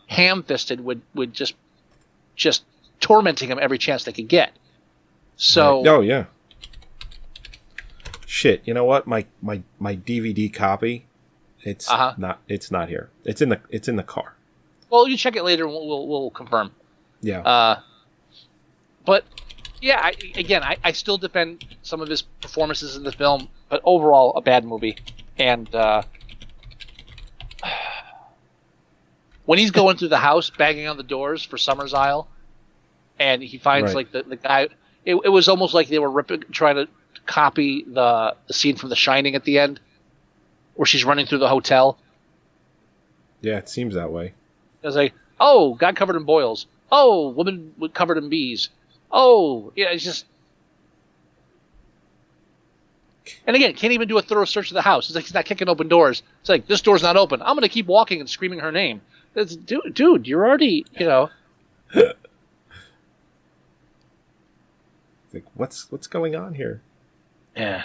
ham-fisted with just tormenting him every chance they could get. So, oh yeah, shit. You know what? My DVD copy, it's not here. It's in the car. Well, you check it later, and we'll confirm. Yeah. But yeah, I still defend some of his performances in the film, but overall, a bad movie. And when he's going through the house, banging on the doors for Summer's Isle, and he finds like the guy, it was almost like they were trying to copy the scene from The Shining at the end, where she's running through the hotel. Yeah, it seems that way. It was like, oh, guy covered in boils. Oh, woman covered in bees. Oh, yeah, it's just. And again, can't even do a thorough search of the house. It's like he's not kicking open doors. It's like, this door's not open. I'm going to keep walking and screaming her name. It's, dude, you're already, Like, what's going on here? Yeah.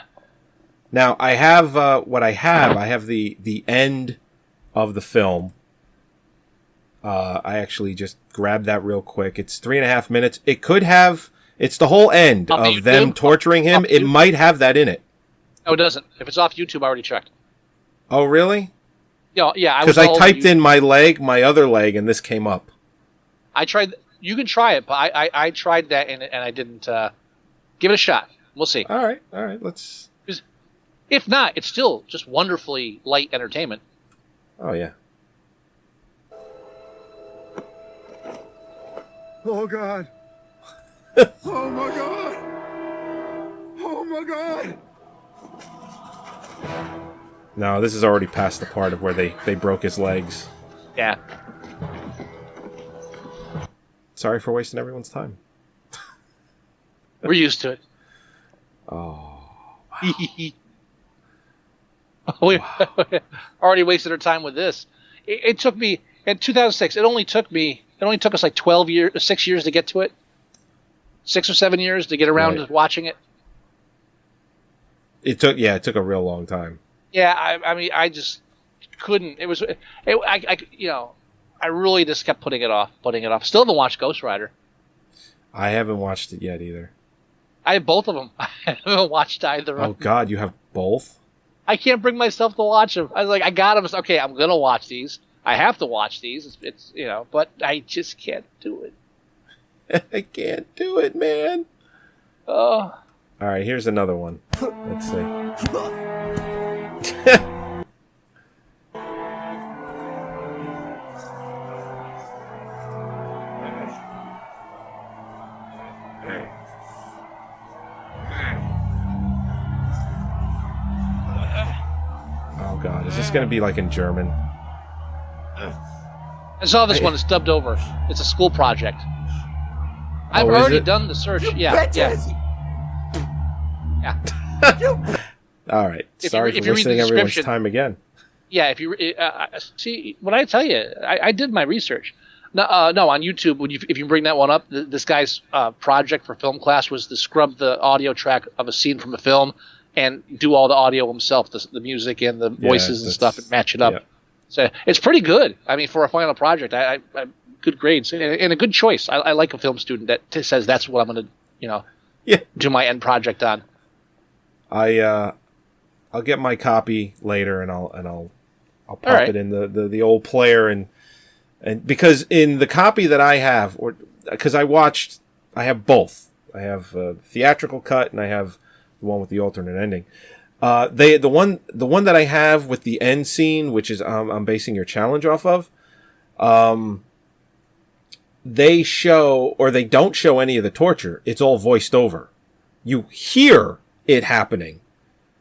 Now, I have what I have. I have the end of the film. I actually just grabbed that real quick. It's 3.5 minutes. It could have. It's the whole end of them torturing him. It might have that in it. No, it doesn't. If it's off YouTube, I already checked. Oh, really? Yeah. Because I typed in my other leg, and this came up. I tried. You can try it, but I tried that and I didn't. Give it a shot. We'll see. All right. Let's. If not, it's still just wonderfully light entertainment. Oh yeah. Oh, God. Oh, my God. Oh, my God. No, this is already past the part of where they broke his legs. Yeah. Sorry for wasting everyone's time. We're used to it. Oh. We already wasted our time with this. It took me, in 2006, it only took us like 6 years to get to it. 6 or 7 years to get around to watching it. It took a real long time. Yeah, I mean, I just couldn't. I really just kept putting it off. Still haven't watched Ghost Rider. I haven't watched it yet either. I have both of them. I haven't watched either of them. Oh, God, you have both? I can't bring myself to watch them. I was like, I got them. Okay, I'm going to watch these. I have to watch these. It's but I just can't do it. I can't do it, man. Oh. All right, here's another one. Let's see. Oh, God. Is this going to be like in German? I saw this one. It's dubbed over. It's a school project. I've already done the search. Yeah. All right. Sorry for wasting everyone's time again. Yeah, if you see what I tell you, I did my research. No, on YouTube, if you bring that one up, this guy's project for film class was to scrub the audio track of a scene from a film and do all the audio himself, the music and the voices and stuff, and match it up. Yeah. So it's pretty good. I mean, for a final project, I'm good grades and a good choice. I like a film student that says that's what I'm going to, do my end project on. I'll get my copy later, and I'll pop right. it in the old player, and because in the copy that I have, or because I have both. I have a theatrical cut, and I have the one with the alternate ending. The one that I have with the end scene, which is I'm basing your challenge off of, they show, or they don't show any of the torture. It's all voiced over. You hear it happening.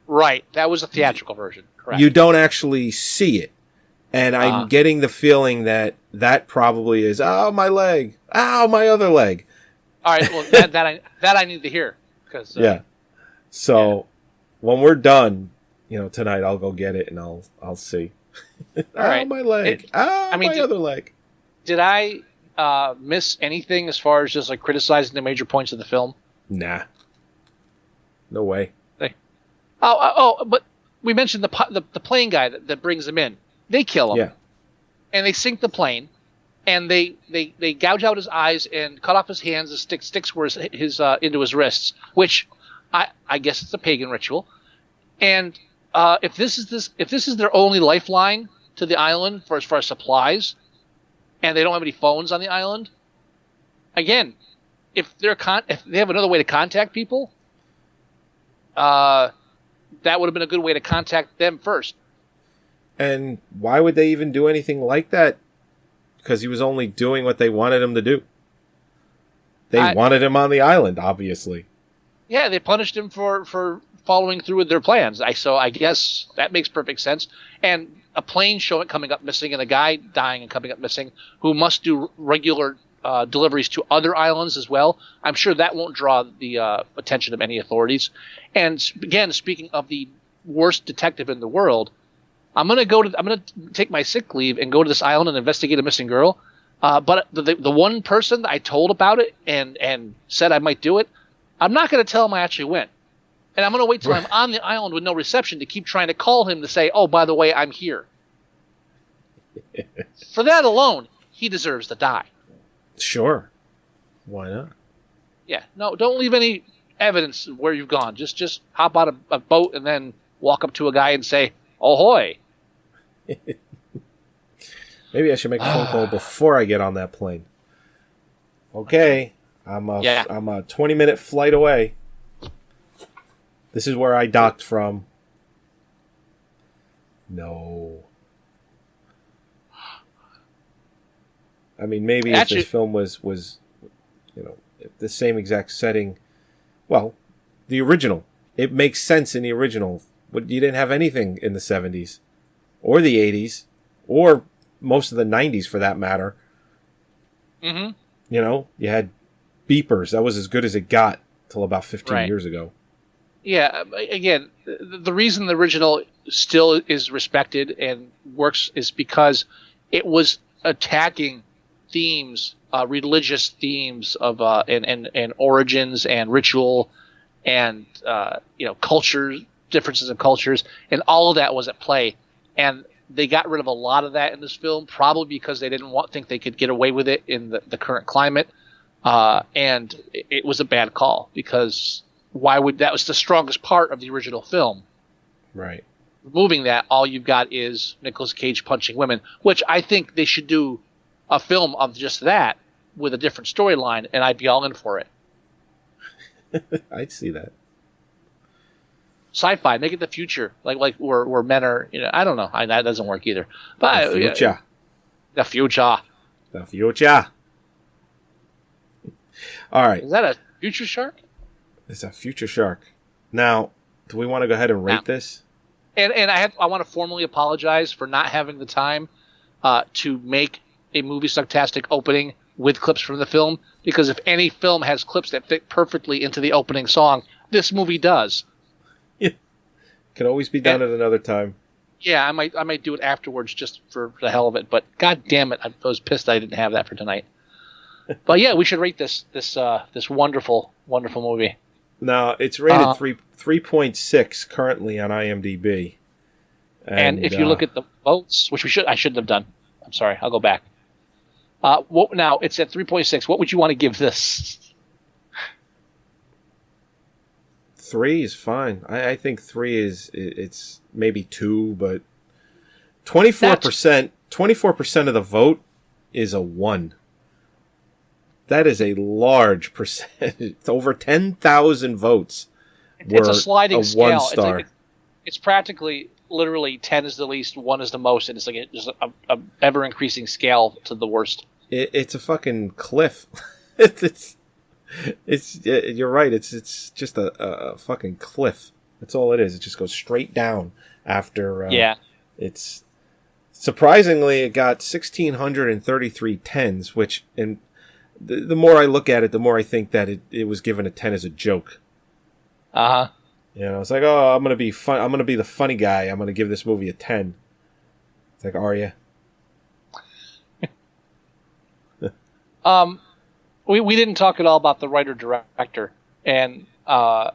Right. That was a theatrical version. Correct. You don't actually see it. And I'm getting the feeling that probably is, ow, my leg. Ow, my other leg. All right. Well, that I need to hear. Cause, yeah. So when we're done, tonight I'll go get it and I'll see. Ow, right. my leg. My other leg. Did I miss anything as far as just like criticizing the major points of the film? Nah. No way. But we mentioned the plane guy that brings him in. They kill him. Yeah. And they sink the plane, and they gouge out his eyes and cut off his hands and stick sticks his into his wrists, which I guess it's a pagan ritual. And if this is their only lifeline to the island as far as supplies, and they don't have any phones on the island, again, if they have another way to contact people, that would have been a good way to contact them first. And why would they even do anything like that? Because he was only doing what they wanted him to do. They wanted him on the island, obviously. Yeah, they punished him for following through with their plans. So I guess that makes perfect sense. And a plane coming up missing and a guy dying and coming up missing who must do regular deliveries to other islands as well. I'm sure that won't draw the attention of any authorities. And again, speaking of the worst detective in the world, I'm gonna take my sick leave and go to this island and investigate a missing girl. But the one person that I told about it and said I might do it, I'm not going to tell him I actually went. And I'm going to wait till I'm on the island with no reception to keep trying to call him to say, oh, by the way, I'm here. For that alone, he deserves to die. Sure. Why not? Yeah. No, don't leave any evidence of where you've gone. Just hop out of a boat and then walk up to a guy and say, ahoy. Maybe I should make a phone call before I get on that plane. Okay. I'm a 20-minute flight away. This is where I docked from. No. I mean, maybe if this film was the same exact setting. Well, the original. It makes sense in the original. But you didn't have anything in the 70s. Or the 80s. Or most of the 90s, for that matter. Mm-hmm. You had beepers. That was as good as it got till about 15 years ago. Yeah, again, the reason the original still is respected and works is because it was attacking themes, religious themes of and origins and ritual and culture differences in cultures, and all of that was at play. And they got rid of a lot of that in this film, probably because they didn't think they could get away with it in the current climate. And it was a bad call because that was the strongest part of the original film. Right. Removing that, all you've got is Nicolas Cage punching women, which I think they should do a film of just that with a different storyline, and I'd be all in for it. I'd see that. Sci-fi, make it the future, like where men are. I don't know. That doesn't work either. But the future. The future. The future. All right. Is that a future shark? It's a future shark. Now, do we want to go ahead and rate this? And I want to formally apologize for not having the time to make a Moviesucktastic opening with clips from the film, because if any film has clips that fit perfectly into the opening song, this movie does. Yeah. Can always be done at another time. Yeah, I might do it afterwards just for the hell of it, but god damn it, I was pissed I didn't have that for tonight. But yeah, we should rate this wonderful, wonderful movie. Now, it's rated 3.6 currently on IMDb. And if you look at the votes, which I shouldn't have done. I'm sorry, I'll go back. Now it's at 3.6. What would you want to give this? 3 is fine. I think 3 it's maybe 2, but 24% of the vote is a 1. That is a large percentage. It's over 10,000 votes. It's a sliding scale. 1 star. It's practically, literally, 10 is the least, 1 is the most, and it's like just a ever increasing scale to the worst. It's a fucking cliff. it's you're right. It's just a fucking cliff. That's all it is. It just goes straight down after. It's surprisingly it got 1,633 tens, which and the more I look at it, the more I think that it was given a 10 as a joke. Uh huh. You know, it's like, oh, I'm gonna be fun. I'm gonna be the funny guy. I'm gonna give this movie a 10. It's like, are you? We didn't talk at all about the writer director, and I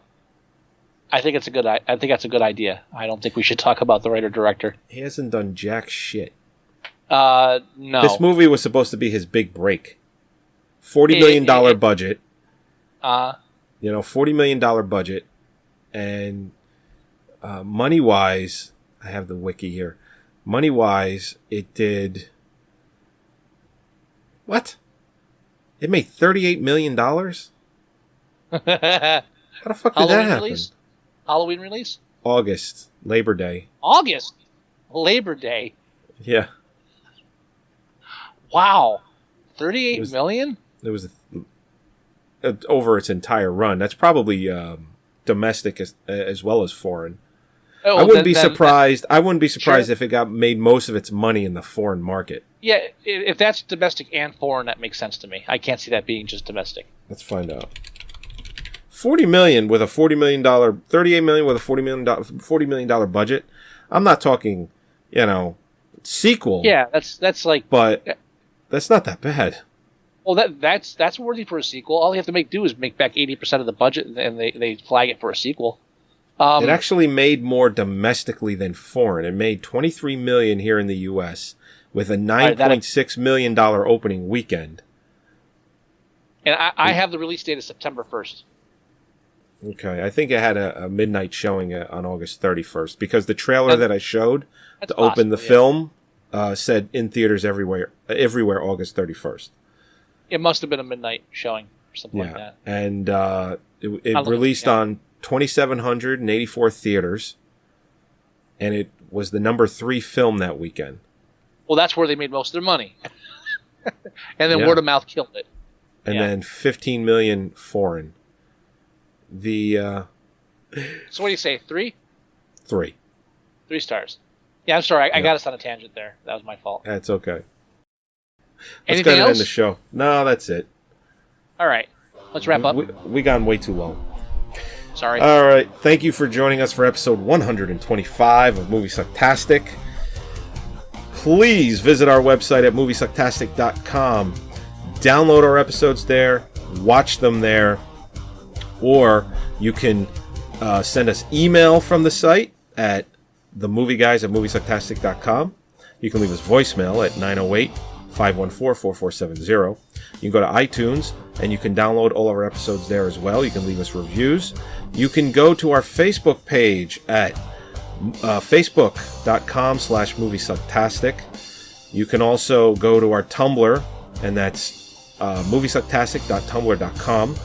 think it's a good. I think that's a good idea. I don't think we should talk about the writer director. He hasn't done jack shit. No. This movie was supposed to be his big break. $40 million budget. $40 million budget, and money wise, I have the wiki here. Money wise, it did what? It made $38 million. How the fuck did that happen? Halloween release? August, Labor Day. August, Labor Day. Yeah. Wow, 38 million. It was over its entire run. That's probably domestic as well as foreign. Oh, I wouldn't be surprised. I wouldn't be surprised if it got made most of its money in the foreign market. Yeah, if that's domestic and foreign, that makes sense to me. I can't see that being just domestic. Let's find out. $40 million with a $40 million, $38 million with a $40 million budget. I'm not talking, sequel. Yeah, that's like. But that's not that bad. Well, that's worthy for a sequel. All you have to do is make back 80% of the budget, and they flag it for a sequel. It actually made more domestically than foreign. It made $23 million here in the U.S. with a $9.6 million opening weekend. And I have the release date of September 1st. Okay, I think it had a midnight showing on August 31st because the trailer that I showed to open the film said in theaters everywhere August 31st. It must have been a midnight showing or something like that. And it released on 2,784 theaters, and it was the number 3 film that weekend. Well, that's where they made most of their money. And then word of mouth killed it. And then 15 million foreign. So what do you say, 3? 3. 3 stars. Yeah, I'm sorry. I got us on a tangent there. That was my fault. That's okay. Anything else? End the show. No, that's it. All right. Let's wrap up. We gone way too long. Sorry. All right. Thank you for joining us for episode 125 of Moviesucktastic. Please visit our website at Moviesucktastic.com. Download our episodes there. Watch them there. Or you can send us email from the site at themovieguys@Moviesucktastic.com. You can leave us voicemail at 908-514-4470. You can go to iTunes and you can download all our episodes there as well. You can leave us reviews. You can go to our Facebook page at facebook.com/Moviesucktastic. You can also go to our Tumblr, and that's moviesucktastic.tumblr.com.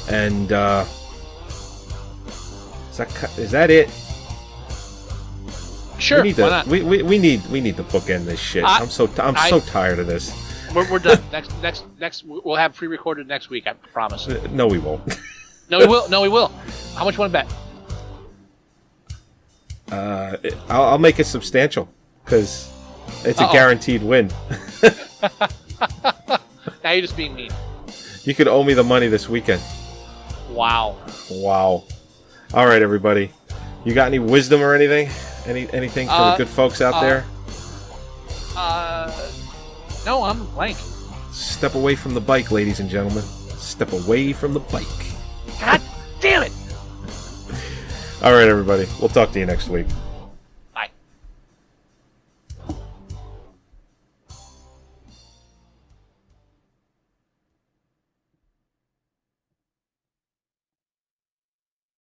And is that it? Sure. We need why not? we need to bookend this shit. I'm so tired of this. We're done. Next we'll have pre-recorded next week. I promise. No, we won't. No, we will. No, we will. How much you want to bet? I'll make it substantial because it's a guaranteed win. Now you're just being mean. You could owe me the money this weekend. Wow. All right, everybody. You got any wisdom or anything? Anything for the good folks out there? No, I'm blank. Step away from the bike, ladies and gentlemen. Step away from the bike. God damn it! All right, everybody. We'll talk to you next week.